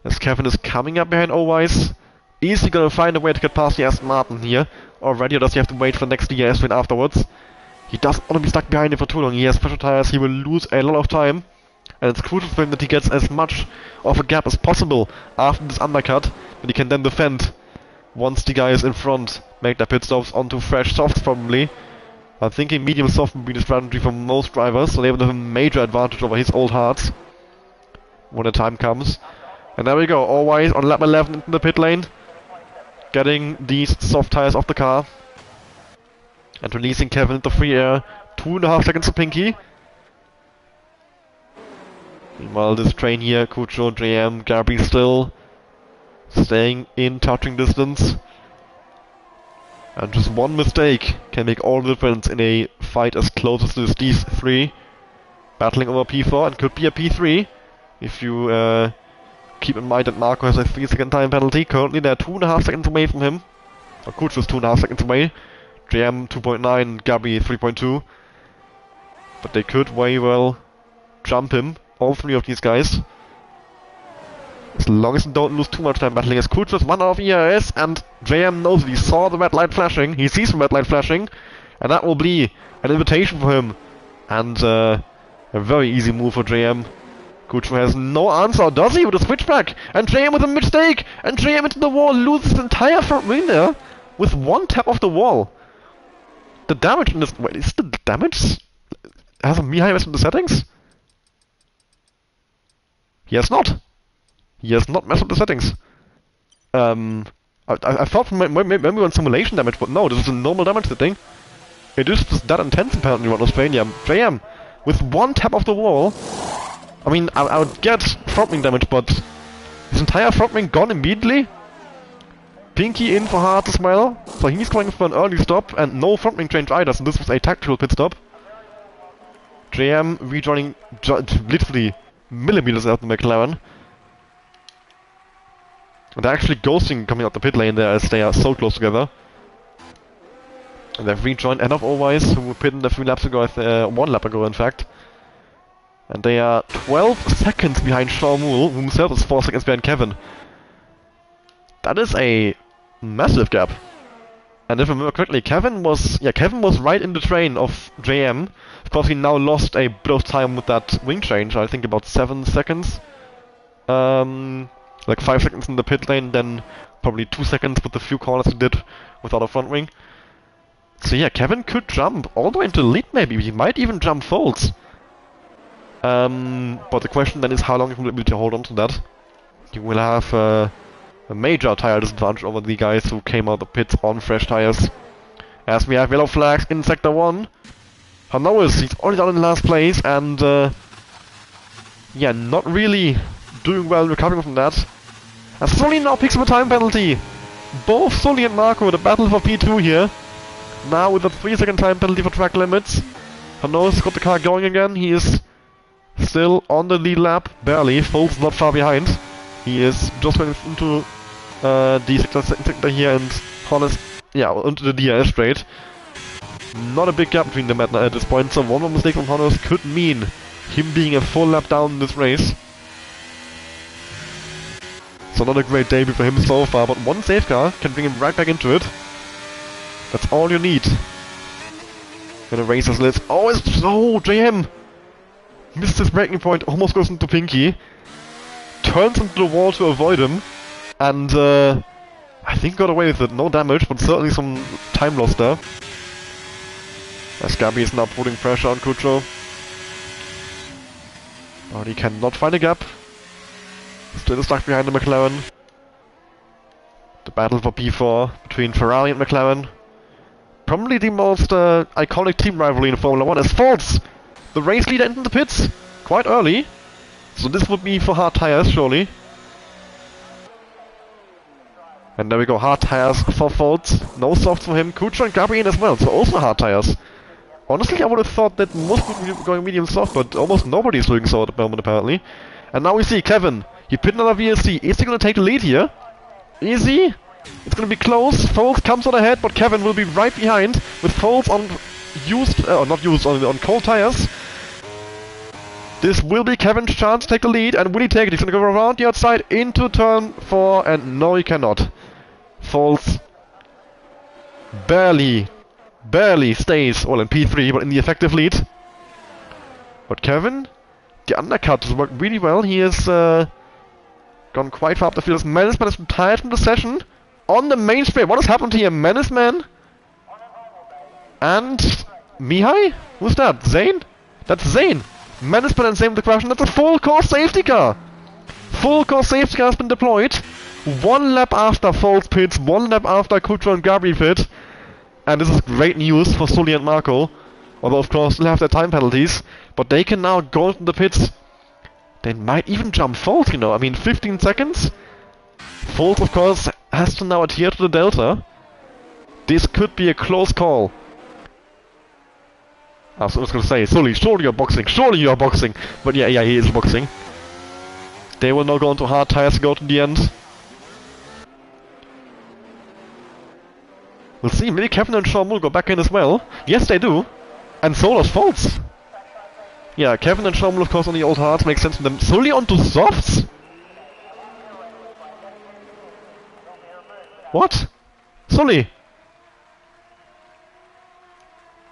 A: As Kevin is coming up behind Owais. Is he gonna find a way to get past the Aston Martin here already, or does he have to wait for the next DRS win afterwards? He doesn't want to be stuck behind him for too long, he has special tires, he will lose a lot of time. And it's crucial for him that he gets as much of a gap as possible after this undercut, that he can then defend once the guys in front make their pit stops onto fresh softs probably. I'm thinking medium soft would be the strategy for most drivers, so they will have a major advantage over his old hards when the time comes. And there we go, always on lap 11 into the pit lane, getting these soft tires off the car and releasing Kevin into free air. 2.5 seconds to Pinky. Meanwhile, this train here, Kucho, JM, Gabi still staying in touching distance. And just one mistake can make all the difference in a fight as close as this. These three battling over P4 and could be a P3 if you keep in mind that Marco has a 3-second time penalty. Currently they're 2.5 seconds away from him. Or Kucho's 2.5 seconds away. JM 2.9, Gabi 3.2. But they could very well jump him, all three of these guys. As long as they don't lose too much time battling, as Kucho's 1 out of ERS, and JM knows he saw the red light flashing, he sees the red light flashing, and that will be an invitation for him. And a very easy move for JM. Kucho has no answer, does he, with a switchback? And JM with a mistake! And JM into the wall, loses his entire front wing there, with one tap off the wall. The damage in this... Wait, is the damage... Has a Mihai messed with the settings? He has not. He has not messed with the settings. I thought from maybe on simulation damage, but no, this is a normal damage setting. It is just that intense apparently on Australia. JM, with one tap off the wall... I mean, I would get front wing damage, but his entire front wing gone immediately. Pinky in for hard as well, so he's going for an early stop, and no front wing change either, so this was a tactical pit stop. JM rejoining literally millimeters out the McLaren. And they're actually ghosting coming out the pit lane there as they are so close together. And they've rejoined Enough Owais, who were pitting a few laps ago, 1 lap ago in fact. And they are 12 seconds behind Sean Moole, who himself is 4 seconds behind Kevin. That is a massive gap. And if I remember correctly, Kevin was right in the train of JM. Of course, he now lost a bit of time with that wing change. I think about 7 seconds. Like 5 seconds in the pit lane, then probably 2 seconds with the few corners he did without a front wing. So yeah, Kevin could jump all the way into the lead maybe. He might even jump folds. But the question then is how long he will be able to hold on to that. He will have a major tire disadvantage over the guys who came out of the pits on fresh tires. As we have yellow flags in Sector 1. Hanois, he's already down in last place and yeah, not really doing well recovering from that. And Sully now picks up a time penalty. Both Sully and Marco with a battle for P2 here. Now with a 3-second time penalty for track limits. Hanois got the car going again. He is still on the lead lap, barely. Folds not far behind. He is just going into the sector here and Hollis, yeah, into the DRS straight. Not a big gap between them at this point, so one more mistake from Hollis could mean him being a full lap down in this race. So not a great debut for him so far, but one safe car can bring him right back into it. That's all you need in a race as this. Oh, it's so JM! Missed his braking point, almost goes into Pinky. Turns into the wall to avoid him. And I think got away with it. No damage, but certainly some time lost there. As Gabi is now putting pressure on Kucho. But he cannot find a gap. Still stuck behind the McLaren. The battle for P4 between Ferrari and McLaren. Probably the most iconic team rivalry in Formula 1 as Fords the race leader into the pits quite early. So this would be for hard tires, surely. And there we go, hard tires for Folt. No soft for him. Kutscher and Gabriel as well, so also hard tires. Honestly, I would have thought that most would be going medium soft, but almost nobody's doing so at the moment, apparently. And now we see Kevin. He pit another VSC. Is he going to take the lead here? Is he? It's going to be close. Folt comes on ahead, but Kevin will be right behind with Folt on on cold tires. This will be Kevin's chance to take the lead, and will he take it? He's going to go around the outside into turn 4, and no, he cannot. Folt barely stays, well, in P3, but in the effective lead. But Kevin, the undercut has worked really well. He has gone quite far up the field. As Menaceman is retired from the session on the main straight. What has happened here? Menaceman and Mihai? Who's that? Zane? That's Zane. Menaceman and Zane with the crash, and that's a full course safety car. Full course safety car has been deployed. 1 lap after Folt's pits, 1 lap after Kutscher and Gabri pit. And this is great news for Sully and Marco. Although, of course, they'll have their time penalties. But they can now go into the pits. They might even jump Folt, you know. I mean, 15 seconds. Folt, of course, has to now adhere to the delta. This could be a close call. I was going to say, Sully, surely you're boxing. Surely you're boxing. But yeah, he is boxing. They will now go into hard tires to go to the end. We'll see, maybe Kevin and Sean will go back in as well. Yes, they do. And so does Foltz. Yeah, Kevin and Sean will, of course, on the old hards. Makes sense to them. Sully onto softs? What? Sully?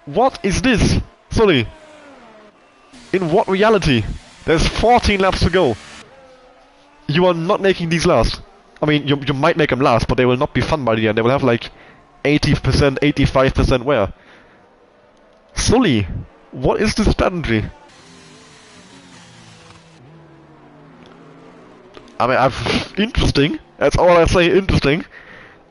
A: What is this? Sully? In what reality? There's 14 laps to go. You are not making these last. I mean, you might make them last, but they will not be fun by the end. They will have like 80%, 85% wear. Sully, what is this strategy? I mean, interesting. That's all I say, interesting.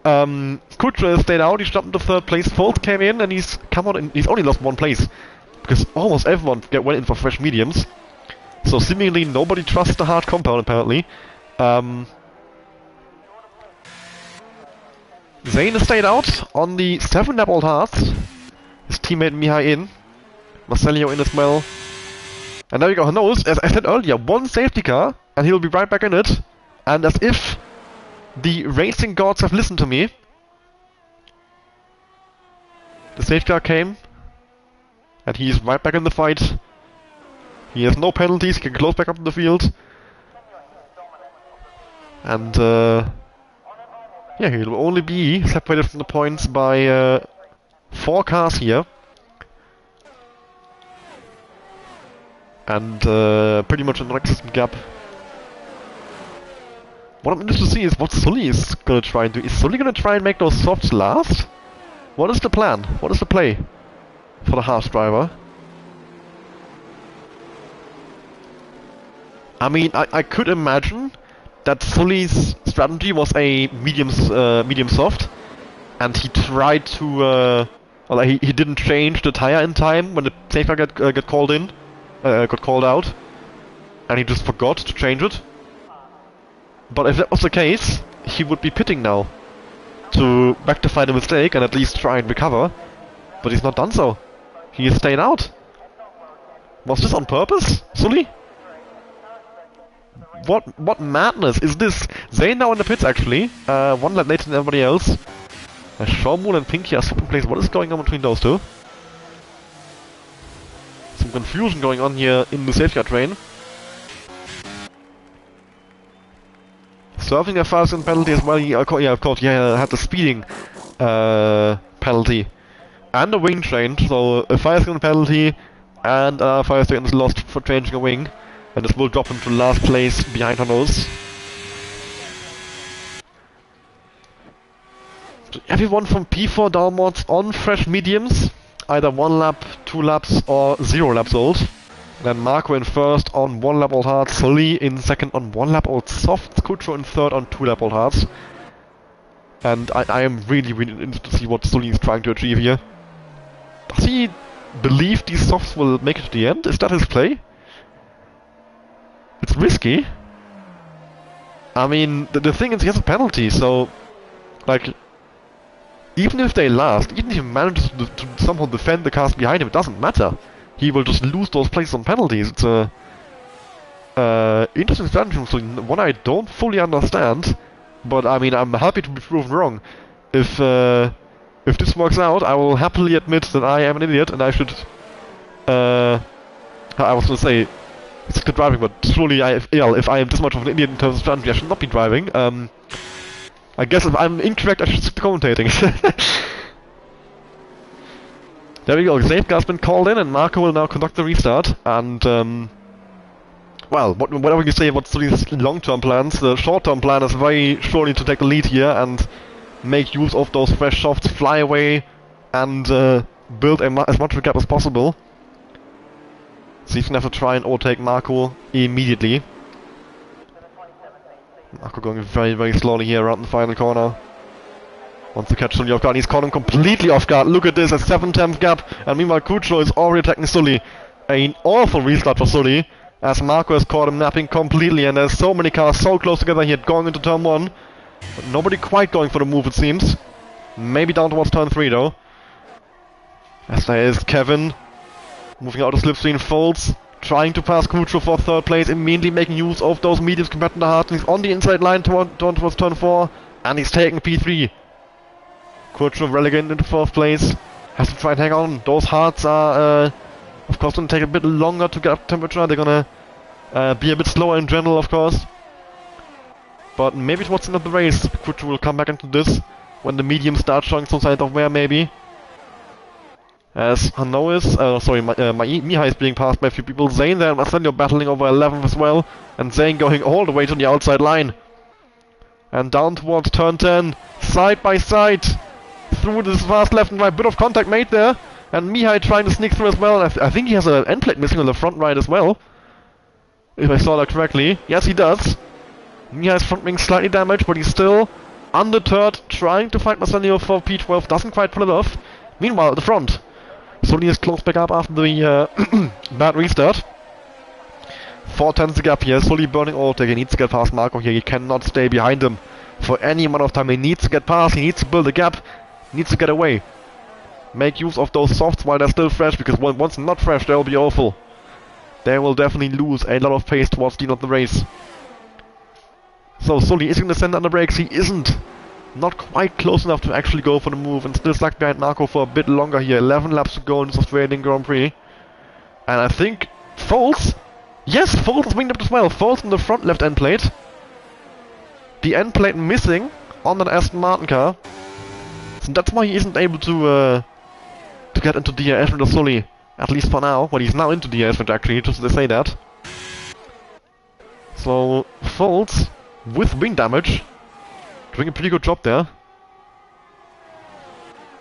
A: Kutscher stayed out, he jumped into 3rd place. Folt came in and he's come out and he's only lost 1 place. Because almost everyone went in for fresh mediums. So seemingly nobody trusts the hard compound, apparently. Zane stayed out on the 7 lap old hards. His teammate Mihai in. Marcelio in as well. And there you go, who knows, as I said earlier, 1 safety car, and he'll be right back in it. And as if the racing gods have listened to me, the safety car came, and he's right back in the fight. He has no penalties, he can close back up in the field. And yeah, he'll only be separated from the points by 4 cars here. And pretty much a non-existent gap. What I'm interested to see is what Sully is gonna try and do. Is Sully gonna try and make those softs last? What is the plan? What is the play for the Haas driver? I mean, I could imagine that Sully's strategy was a medium soft, and he tried to well, he didn't change the tire in time when the safety car got called in, got called out, and he just forgot to change it. But if that was the case, he would be pitting now to rectify the mistake and at least try and recover. But he's not done so. He has stayed out. Was this on purpose, Sully? What madness is this? Zane now in the pits actually. 1 lap later than everybody else. Shawmoon and Pinky are swapping place. What is going on between those two? Some confusion going on here in the safety car train. Serving a fast penalty as well. Yeah, of course, yeah, had the speeding penalty and a wing change. So a 5-second penalty and 5 seconds lost for changing a wing, and this will drop him to last place behind Hanos. So everyone from P4 downwards on fresh mediums, either 1 lap, 2 laps, or 0 laps old. Then Marco in 1st on 1 lap old hards, Sully in 2nd on 1 lap old softs, Kutscher in 3rd on 2 lap old hards. And I am really interested to see what Sully is trying to achieve here. Does he believe these softs will make it to the end? Is that his play? It's risky. I mean, the thing is he has a penalty, so... Like... Even if they last, even if he manages to somehow defend the cars behind him, it doesn't matter. He will just lose those places on penalties. It's a... interesting strategy, so one I don't fully understand, but I mean, I'm happy to be proven wrong. If this works out, I will happily admit that I am an idiot and I should, I was gonna say, it's good driving, but truly, if I am this much of an idiot in terms of strategy, I should not be driving. I guess if I'm incorrect, I should stick to commentating. There we go, safeguard's been called in and Marco will now conduct the restart, and well, whatever you say about Sully's long-term plans, the short-term plan is very surely to take the lead here and make use of those fresh softs, fly away, and build as much of a gap as possible. So he's gonna have to try and overtake Marco immediately. Marco going very, very slowly here around the final corner. Wants to catch Sully off guard, he's caught him completely off guard. Look at this, a 7/10 gap, and meanwhile Kucho is already attacking Sully. An awful restart for Sully, as Marco has caught him napping completely, and there's so many cars so close together here going into turn 1. But nobody quite going for the move, it seems. Maybe down towards turn 3 though. As there is Kevin, moving out of slipstream, Folds, trying to pass Kucho for 3rd place, immediately making use of those mediums compared to the hards. He's on the inside line towards turn 4, and he's taking P3. Kucho relegated into 4th place, has to try and hang on. Those hards are, of course, going to take a bit longer to get up temperature. They're going to be a bit slower in general, of course. But maybe towards the end of the race, Kucho will come back into this when the mediums start showing some signs of wear, maybe. As Hanno is, Mihai is being passed by a few people. Zane there and Marcello battling over 11th as well. And Zane going all the way to the outside line. And down towards turn 10, side by side. Through this fast left and right, bit of contact made there. And Mihai trying to sneak through as well. I think he has an end plate missing on the front right as well. If I saw that correctly. Yes, he does. Mihai's front wing slightly damaged, but he's still undeterred, trying to fight Marcello for P12. Doesn't quite pull it off. Meanwhile, at the front, Sully is close back up after the bad restart. 4/10 the gap here. Sully burning overtake. He needs to get past Marco here. He cannot stay behind him for any amount of time. He needs to get past. He needs to build a gap. He needs to get away. Make use of those softs while they're still fresh, because once not fresh, they'll be awful. They will definitely lose a lot of pace towards the end of the race. So Sully is going to send on the brakes. He isn't. Not quite close enough to actually go for the move, and still stuck behind Marco for a bit longer here. 11 laps to go in this Australian Grand Prix. And I think Foles? Yes, Foles is winged up as well. Foles in the front left end plate. The end plate missing on an Aston Martin car. So that's why he isn't able to get into DRS with Sully. At least for now. Well, he's now into DRS with actually, just to say that. So, Foles with wing damage, doing a pretty good job there.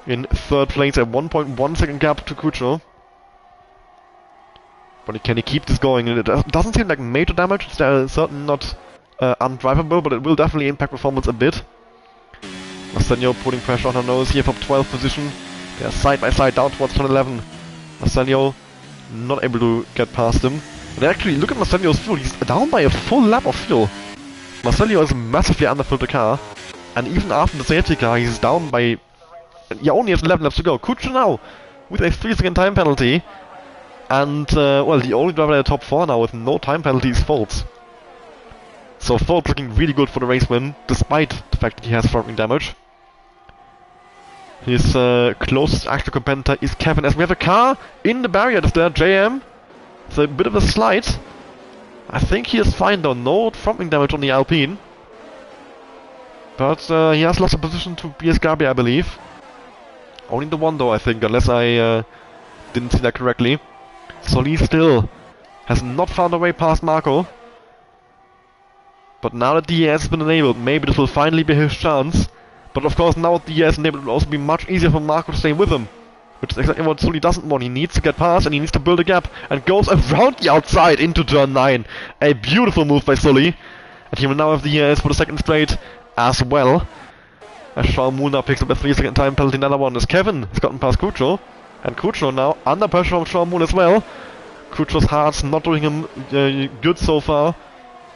A: In 3rd place, a 1.1 second gap to Kucho. But can he keep this going? It doesn't seem like major damage. It's certainly not undrivable, but it will definitely impact performance a bit. Marcello putting pressure on her nose here from 12th position. They are side by side down towards turn 11. Marcello not able to get past him. And actually, look at Marcello's fuel. He's down by a full lap of fuel. Marcello is massively underfilled the car. And even after the safety car, he's down by... He only has 11 laps to go. Kucho now with a 3-second time penalty. And, well, the only driver in the top 4 now with no time penalty is Foles. So Foles looking really good for the race win, despite the fact that he has front wing damage. His closest actual competitor is Kevin, as we have a car in the barrier just there, JM. It's a bit of a slide. I think he is fine though, no front wing damage on the Alpine. But he has lost a position to BS Gabi, I believe. Only the one though, I think, unless I didn't see that correctly. Sully still has not found a way past Marco. But now that DRS has been enabled, maybe this will finally be his chance. But of course, now with DRS enabled, it will also be much easier for Marco to stay with him. Which is exactly what Sully doesn't want. He needs to get past and he needs to build a gap. And goes around the outside into turn 9. A beautiful move by Sully. And he will now have DRS for the second straight as well. As Shaw Moon now picks up a 3-second time penalty. Another one is Kevin has gotten past Kucho. And Kucho now under pressure from Sean Moore as well. Kucho's heart's not doing him good so far.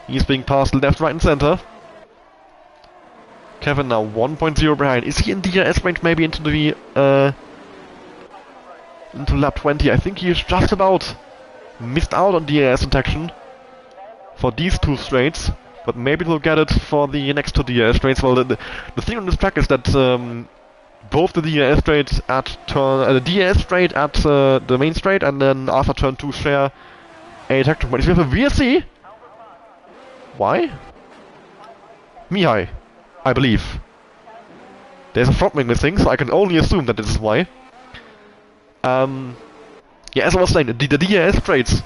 A: He's being passed left, right and center. Kevin now 1.0 behind. Is he in DRS range maybe into the into lap 20? I think he's just about missed out on DRS detection for these two straights, but maybe he'll get it for the next two DRS straights. Well, the thing on this track is that both the DRS straight at turn, the DRS straight at the main straight, and then after turn 2 share a detection point. If you have a VSC, why? Mihai, I believe. There's a front wing missing, so I can only assume that this is why. Yeah, as I was saying, the DRS straights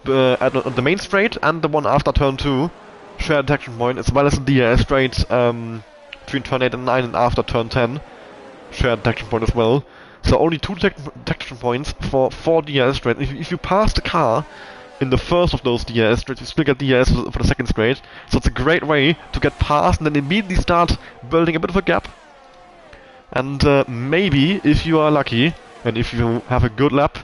A: at the main straight and the one after turn 2 share detection point, as well as the DRS straight between turn 8 and 9 and after turn 10 share detection point as well. So only 2 detection points for 4 DRS straights. If you pass the car in the first of those DRS straights, you still get DRS for the second straight. So it's a great way to get past and then immediately start building a bit of a gap. And maybe, if you are lucky, and if you have a good lap,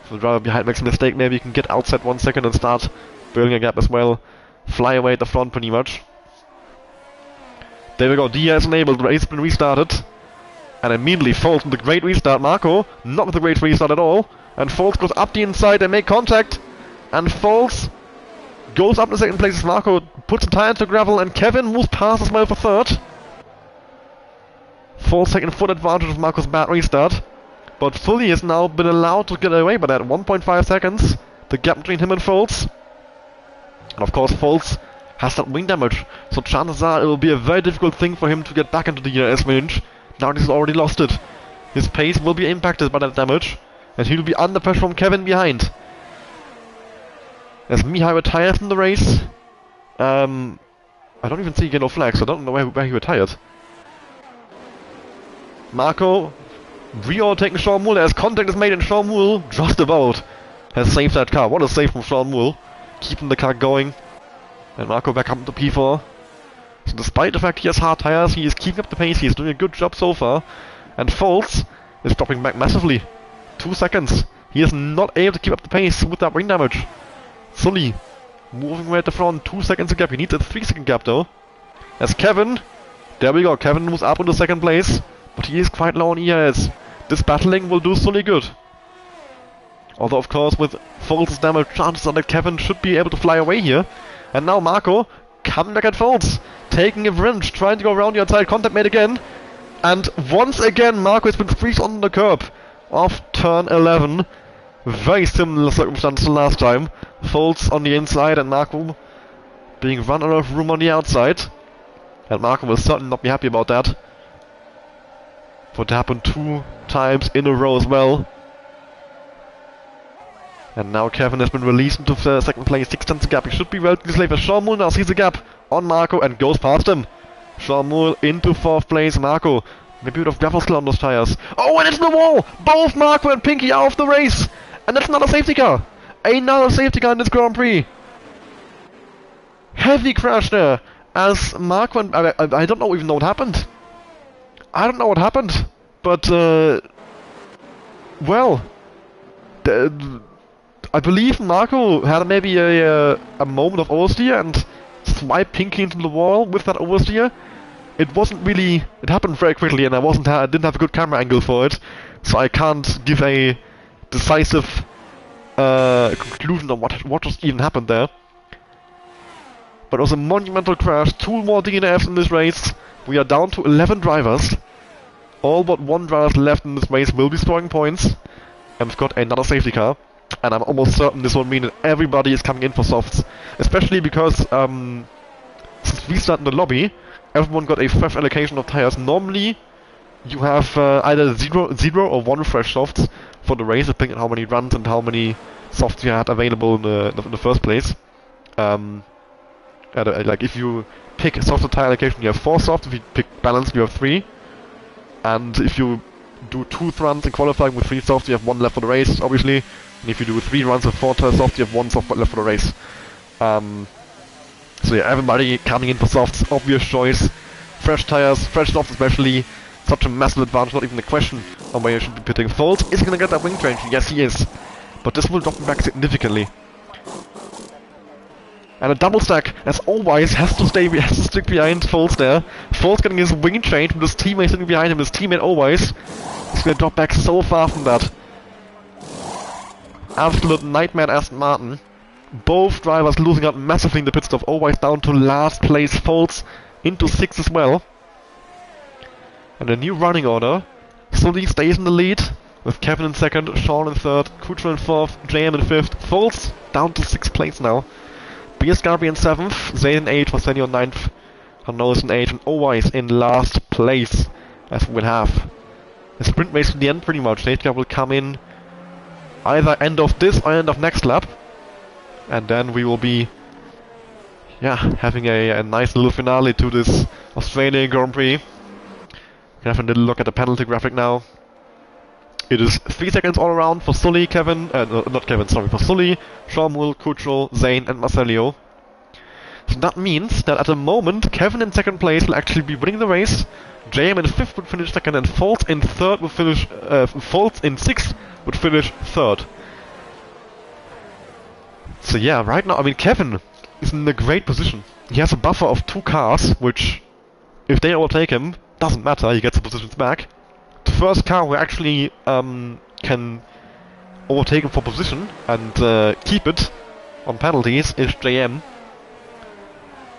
A: if the driver behind makes a mistake, maybe you can get outside 1 second and start building a gap as well. Fly away at the front pretty much. There we go, DRS enabled, the race has been restarted. And immediately Foulds with the great restart. Marco, not with the great restart at all. And Foulds goes up the inside, they make contact. And Foulds goes up in second place as Marco puts a tire into gravel, and Kevin moves past as well for third. Foulds taking full advantage of Marco's bad restart. But Fully has now been allowed to get away by that. 1.5 seconds, the gap between him and Foulds. And of course Foulds has that wing damage, so chances are it will be a very difficult thing for him to get back into the DRS range. Now that he's already lost it. His pace will be impacted by that damage, and he'll be under pressure from Kevin behind. As Mihai retires from the race, I don't even see yellow flags, so I don't know where he retired. Marco re-overtaking Sean Moore as contact is made, and Sean Moore just about has saved that car. What a save from Sean Moore, keeping the car going. And Marco back up to P4. So despite the fact he has hard tires, he is keeping up the pace, he is doing a good job so far. And Foulds is dropping back massively. 2 seconds. He is not able to keep up the pace with that wing damage. Sully moving right at the front, 2 seconds a gap. He needs a 3 second gap though. As Kevin, there we go, Kevin moves up into second place, but he is quite low on ERS. This battling will do Sully good. Although of course with Foulds' damage, chances are that Kevin should be able to fly away here. And now Marco coming back at Foulds, taking a wrench, trying to go around the outside, contact made again. And once again Marco has been freezed on the curb off turn 11. Very similar circumstance to last time. Foulds on the inside and Marco being run out of room on the outside. And Marco will certainly not be happy about that. For it happened 2 times in a row as well. And now Kevin has been released into second place, 6 tenths gap. He should be relatively safe as Sean Moore now sees the gap on Marco and goes past him. Sean Moore into 4th place. Marco, maybe a bit of gravel still on those tires. Oh, and it's the wall! Both Marco and Pinky out of the race! And that's another safety car! Another safety car in this Grand Prix! Heavy crash there! As Marco and... I don't even know what happened. I don't know what happened. But, well... I believe Marco had maybe a moment of oversteer and swiped Pinky into the wall with that oversteer. It wasn't really... It happened very quickly and I didn't have a good camera angle for it. So I can't give a decisive conclusion on what just even happened there. But it was a monumental crash. 2 more DNFs in this race. We are down to 11 drivers. All but 1 driver left in this race will be scoring points. And we've got another safety car. And I'm almost certain this will mean that everybody is coming in for softs. Especially because since we start in the lobby, everyone got a fresh allocation of tires. Normally you have either 0 or 1 fresh softs for the race, depending on how many runs and how many softs you had available in the first place. Like if you pick a soft tire allocation, you have 4 softs. If you pick balance, you have 3. And if you do 2 runs in qualifying with 3 softs, you have 1 left for the race, obviously. And if you do 3 runs with 4 softs, you have 1 soft left for the race. So yeah, everybody coming in for softs, obvious choice. Fresh tires, fresh softs especially. such a massive advantage, not even a question on where you should be pitting. Foles is gonna get that wing change, yes he is. But this will drop him back significantly. And a double stack, as always, has to stick behind Foles there. Foles getting his wing change with his teammate sitting behind him, his teammate always. He's gonna drop back so far from that. Absolute nightmare Aston Martin. Both drivers losing out massively in the pit stop, always down to last place. Foles into 6th as well. And a new running order. Sully stays in the lead, with Kevin in 2nd, Sean in 3rd, Kuchel in 4th, JM in 5th. Foles down to 6th place now. BS Garby in 7th, Zayn in 8th, Marcello in 9th, Hanois in 8th, and always in last place, as we will have a sprint race to the end pretty much. Safety car will come in either end of this or end of next lap, and then we will be, yeah, having a nice little finale to this Australian Grand Prix. Can have a little look at the penalty graphic now. It is 3 seconds all around for Sully, Kevin, for Sully, Sean Moole, Kuchel, Zayn and Marcello. So that means that at the moment, Kevin in 2nd place will actually be winning the race, JM in 5th would finish 2nd, and Foles in 3rd would finish, Foles in 6th would finish 3rd. So yeah, right now, I mean, Kevin is in a great position. He has a buffer of 2 cars, which, if they overtake him, doesn't matter, he gets the positions back. The first car who actually can overtake him for position and keep it on penalties is JM.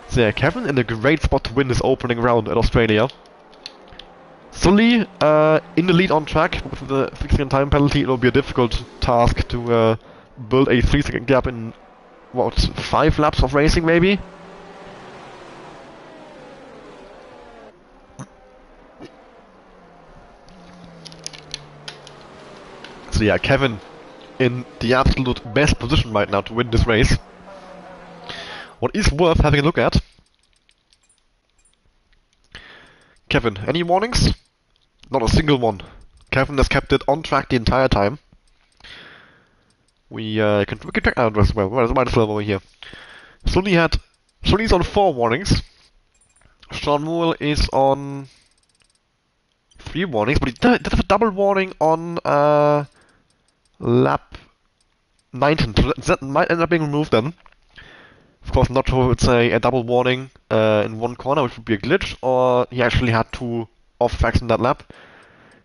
A: So yeah, Kevin in a great spot to win this opening round at Australia. Sully in the lead on track. With the 3-second time penalty, it will be a difficult task to build a 3-second gap in, what, 5 laps of racing maybe? So yeah, Kevin in the absolute best position right now to win this race. What is worth having a look at? Kevin, any warnings? Not a single one. Kevin has kept it on track the entire time. We can check out as well. Might as well over here. Sully's on 4 warnings. Sean Moole is on 3 warnings, but he did have a double warning on lap 19, so that might end up being removed then. Of course, not sure if it's a double warning in one corner, which would be a glitch, or he actually had 2 off tracks in that lap.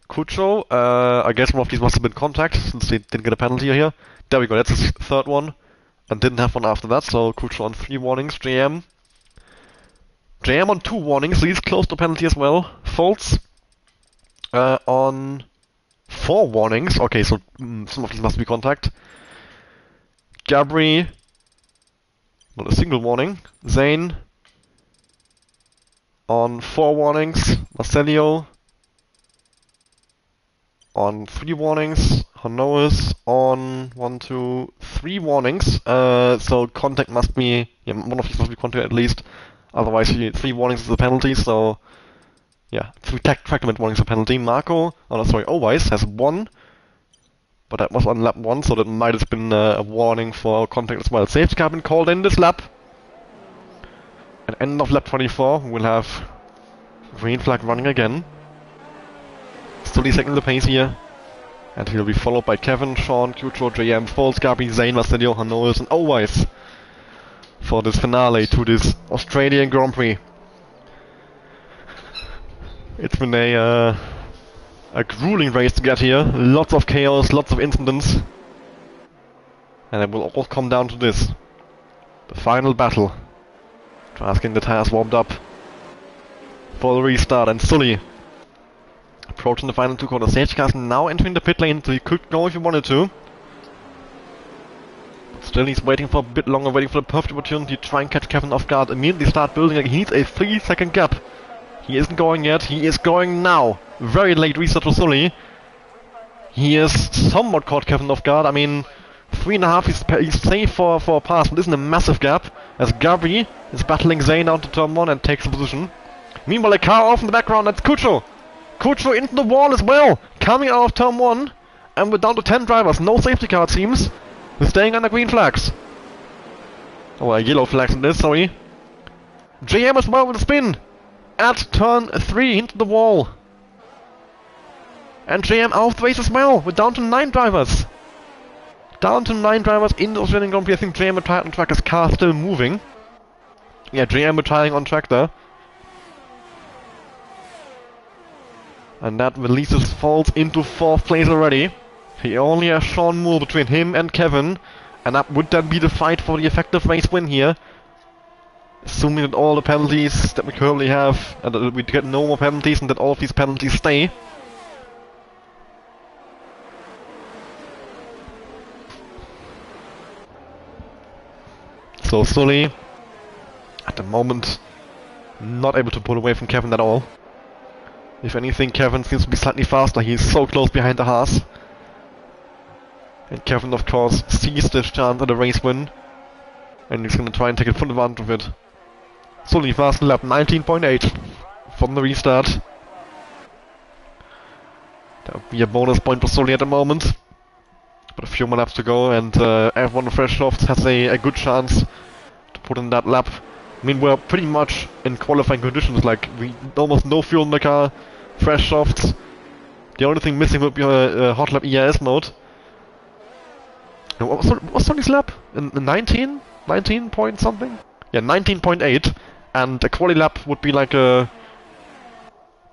A: Kuchel, I guess one of these must have been contact, since they didn't get a penalty here. There we go, that's his 3rd one, and didn't have one after that, so Kuchel on 3 warnings. JM on 2 warnings, so he's close to penalty as well. Foles on 4 warnings. Okay, so some of these must be contact. Gabri, not a single warning. Zayn on 4 warnings. Marcello on 3 warnings. Hanois on 1, 2, 3 warnings. So contact must be, yeah, one of these must be contact at least. Otherwise, 3 warnings is a penalty. So yeah, 3 track limit warnings a penalty. Marco, Always has 1, but that was on lap 1, so that might have been a warning for contact as well. Safety car been called in this lap. At end of lap 24, we'll have green flag running again. Still second the pace here, and he'll be followed by Kevin, Sean, Kuchel, JM, Foles, Garby, Zayn, Marcello, Hanois, and Always for this finale to this Australian Grand Prix. It's been a grueling race to get here. Lots of chaos, lots of incidents. And it will all come down to this. The final battle. Trying to get the tires warmed up for the restart. And Sully approaching the final 2 corners. Safety cars now entering the pit lane, so he could go if he wanted to. But still he's waiting for a bit longer, waiting for the perfect opportunity to try and catch Kevin off guard. Immediately start building. He needs a 3-second gap. He isn't going yet, he is going now. Very late reset for Sully. He is somewhat caught Kevin off guard. I mean, 3.5 he's safe for a pass, but isn't a massive gap. As Gabri is battling Zayn out to turn 1 and takes the position. Meanwhile, a car off in the background, that's Kuchel. Kuchel into the wall as well, coming out of turn 1. And we're down to 10 drivers, no safety car it seems. We're staying under green flags. Oh, yellow flags in this, sorry. JM as well with a spin. At turn 3 into the wall. And JM out of the race as well. We're down to 9 drivers. Down to 9 drivers in the Australian Grand Prix. I think JM retired on track. His car still moving. Yeah, JM retiring on track there. And that releases Foulds into 4th place already. He only has Sean Moore between him and Kevin. And that would then be the fight for the effective race win here. Assuming that all the penalties that we currently have, and that we get no more penalties and that all of these penalties stay. So Sully, at the moment, not able to pull away from Kevin at all. If anything, Kevin seems to be slightly faster. He's so close behind the Haas. And Kevin, of course, sees this chance at a race win. And he's going to try and take a full advantage of it. Sully fast lap 19.8 from the restart. That would be a bonus point for Sully at the moment. But a few more laps to go, and F1 Fresh Softs has a good chance to put in that lap. I mean, we're pretty much in qualifying conditions, like, we almost no fuel in the car, Fresh Softs. The only thing missing would be a hot lap ERS mode. And what was Sully's lap? 19? 19 point something? Yeah, 19.8. And a quali lap would be like a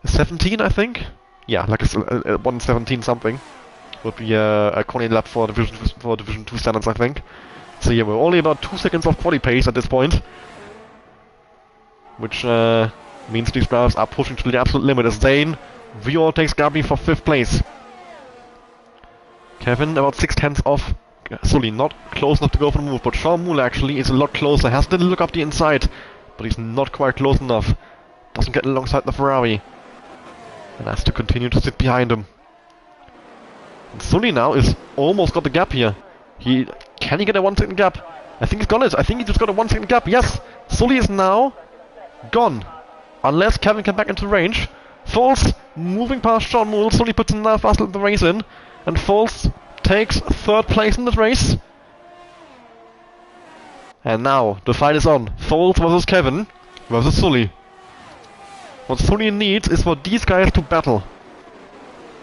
A: 17, I think? Yeah, like a 117 something. Would be a quali lap for Division 2 standards, I think. So yeah, we're only about 2 seconds off quali pace at this point. Which means these drivers are pushing to the absolute limit as Zane overtakes Gabby for 5th place. Kevin about 6/10 off Sully, not close enough to go for the move, but Sean Moore actually is a lot closer, has to look up the inside, but he's not quite close enough. Doesn't get alongside the Ferrari. And has to continue to sit behind him. And Sully now is almost got the gap here. Can he get a 1 second gap? I think he's got it. I think he just got a 1 second gap. Yes! Sully is now gone. Unless Kevin can back into range. Foulds moving past Sean Moore. Sully puts in now fast the race in. And Foulds takes 3rd place in this race. And now the fight is on. Foulds versus Kevin versus Sully. What Sully needs is for these guys to battle.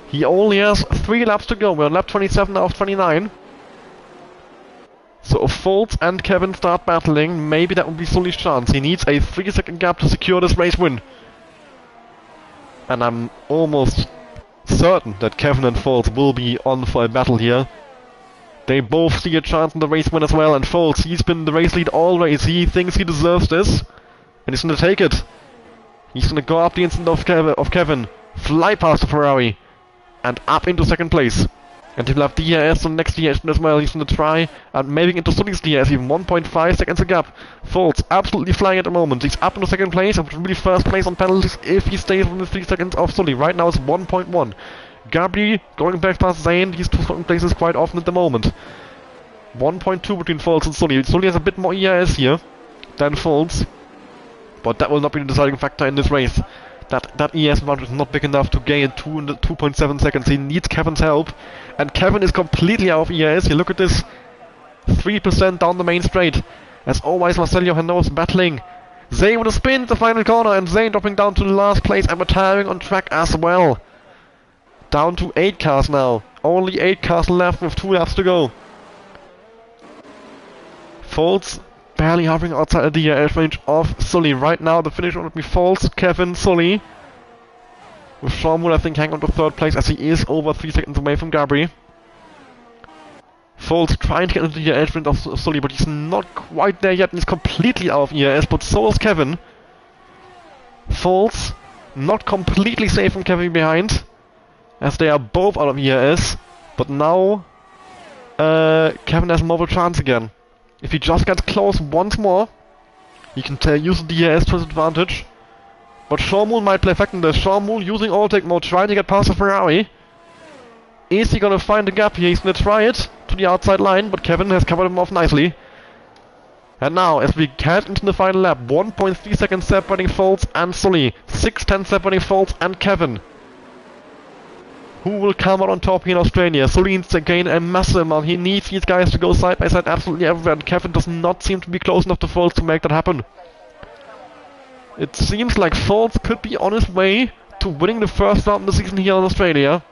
A: He only has 3 laps to go. We're on lap 27 out of 29. So if Foulds and Kevin start battling, maybe that would be Sully's chance. He needs a 3 second gap to secure this race win. And I'm almost certain that Kevin and Foulds will be on for a battle here. They both see a chance in the race win as well, and Foulds, he's been in the race lead all race. He thinks he deserves this, and he's going to take it. He's going to go up the instant of Kevin, fly past the Ferrari, and up into 2nd place. And he'll have DRS on the next DRS as well. He's going to try and maybe into Sully's DRS, even 1.5 seconds a gap. Foulds absolutely flying at the moment. He's up into 2nd place, and really 1st place on penalties if he stays within the 3 seconds of Sully. Right now it's 1.1. Gabby going back past Zane. He's 2 second places quite often at the moment. 1.2 between Foulds and Sully. Sully has a bit more ERS here than Foulds, but that will not be the deciding factor in this race. That ES advantage is not big enough to gain 2.7 seconds. He needs Kevin's help, and Kevin is completely out of ES. You look at this, 3% down the main straight. As always, Marcelo Hano's battling Zane with a spin at the final corner, and Zane dropping down to the last place and retiring on track as well. Down to 8 cars now. Only 8 cars left with 2 laps to go. Foulds barely hovering outside the DRS range of Sully. Right now the finish would be Foulds, Kevin, Sully. With Sean Moore, I think, hanging on to 3rd place as he is over 3 seconds away from Gabri. Foulds trying to get into the DRS range of Sully, but he's not quite there yet and he's completely out of ERS, but so is Kevin. Foulds not completely safe from Kevin behind, as they are both out of ERS, but now Kevin has more of a chance again. If he just gets close once more, he can use the DRS to his advantage. But Sean Moore might play effect in this. Sean Moore using overtake mode, trying to get past the Ferrari. Is he gonna find a gap here? He's gonna try it to the outside line, but Kevin has covered him off nicely. And now, as we head into the final lap, 1.3 seconds separating Foulds and Sully, 6/10 separating Foulds and Kevin. Who will come out on top here in Australia? Sully needs to gain a massive amount. He needs these guys to go side by side absolutely everywhere, and Kevin does not seem to be close enough to Foulds to make that happen. It seems like Foulds could be on his way to winning the 1st round of the season here in Australia.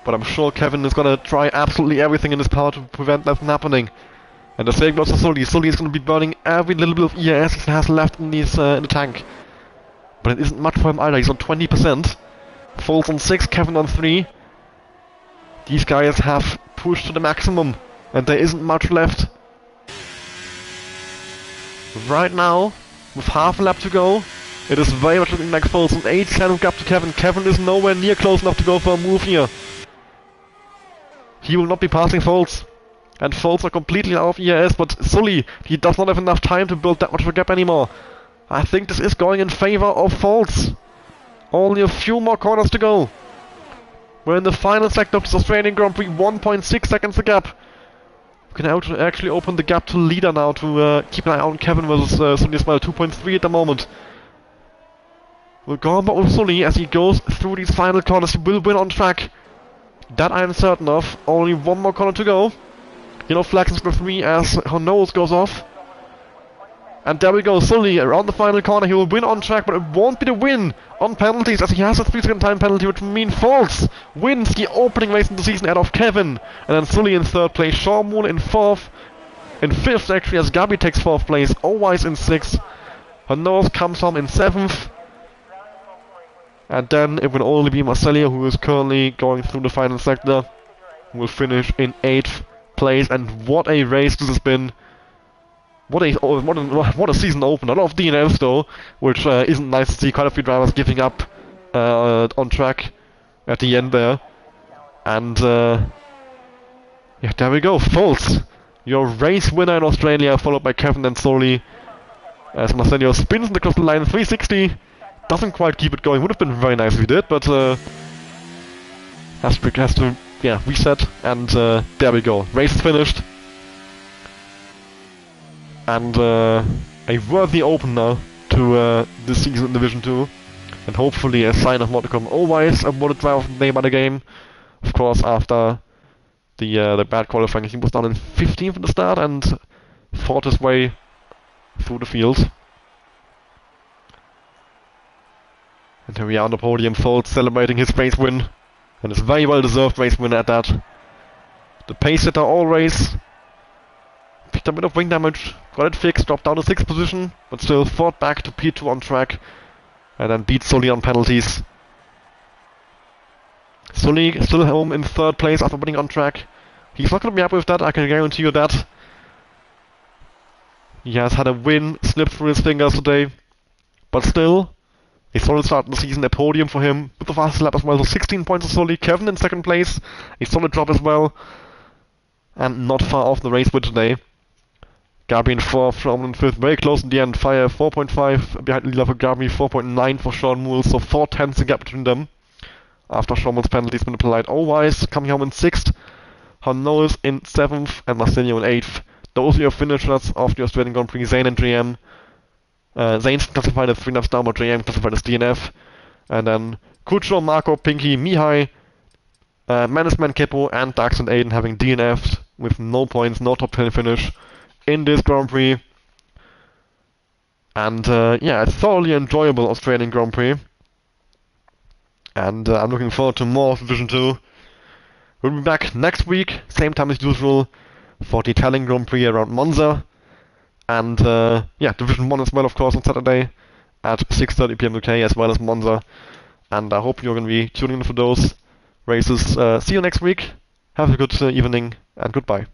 A: but I'm sure Kevin is gonna try absolutely everything in his power to prevent that from happening. And the same goes for Sully. Sully is gonna be burning every little bit of EAS he has left in his in the tank. But it isn't much for him either. He's on 20%. Foltz on 6, Kevin on 3. These guys have pushed to the maximum, and there isn't much left. Right now, with half a lap to go, it is very much looking like Foltz. An 8-second gap to Kevin. Kevin is nowhere near close enough to go for a move here. He will not be passing Foltz. And Foltz are completely out of EAS, but Sully, he does not have enough time to build that much of a gap anymore. I think this is going in favor of Foltz. Only a few more corners to go. We're in the final sector of this Australian Grand Prix, 1.6 seconds the gap. We can actually open the gap to leader now to keep an eye on Kevin versus Sully as well, 2.3 at the moment. We'll go on with Sully as he goes through these final corners. He will win on track. That I am certain of. Only one more corner to go. Yellow flag is for 3 as her nose goes off. And there we go, Sully around the final corner. He will win on track, but it won't be the win on penalties as he has a 3-second time penalty, which means Foltz wins the opening race in the season out of Kevin. And then Sully in 3rd place, Sean Moore in 4th. In 5th actually as Gabi takes 4th place, Owais in 6th. Her nose comes home in 7th. And then it will only be Marcellia, who is currently going through the final sector, who will finish in 8th place. And what a race this has been. What a season opener. A lot of DNFs though, which isn't nice to see. Quite a few drivers giving up on track at the end there. And yeah, there we go. Foltz, your race winner in Australia, followed by Kevin and Sully. As Marcello spins across the line, 360. Doesn't quite keep it going. Would have been very nice if he did, but has to yeah, reset. And there we go. Race is finished. And a worthy opener to this season in Division 2. And hopefully a sign of more to come. Always a more driver of the day by the game. Of course, after the bad qualifying, he was down in 15th at the start and fought his way through the field. And here we are on the podium, Foltz celebrating his race win. And it's very well deserved race win at that. The pace setter all race. Picked a bit of wing damage, got it fixed, dropped down to 6th position, but still fought back to P2 on track. And then beat Sully on penalties. Sully still home in 3rd place after winning on track. He's not going to be happy with that, I can guarantee you that. He has had a win slip through his fingers today. But still, a solid start in the season, a podium for him, with the fastest lap as well, so 16 points for Sully. Kevin in 2nd place, a solid job as well. And not far off the race win today. Gabi in 4th, Sean in 5th, very close in the end. Fire 4.5 behind leader for Gabi, 4.9 for Sean Moore, so 4/10 the gap between them. After Sean Moore's penalty has been applied. Always coming home in 6th, Hanois in 7th, and Marcello in 8th. Those are your finishers of the Australian Grand Prix, Zane and JM. Zane's classified as 3 laps down, but JM classified as DNF. And then Kucho, Marco, Pinky, Mihai, Mannesman, Kepo, and Dax and Aiden having DNF'd with no points, no top 10 finish in this Grand Prix. And yeah, a thoroughly enjoyable Australian Grand Prix. And I'm looking forward to more of Division 2. We'll be back next week, same time as usual, for the Italian Grand Prix around Monza. And yeah, Division 1 as well, of course, on Saturday at 6:30 PM UK, as well as Monza. And I hope you're going to be tuning in for those races. See you next week. Have a good evening, and goodbye.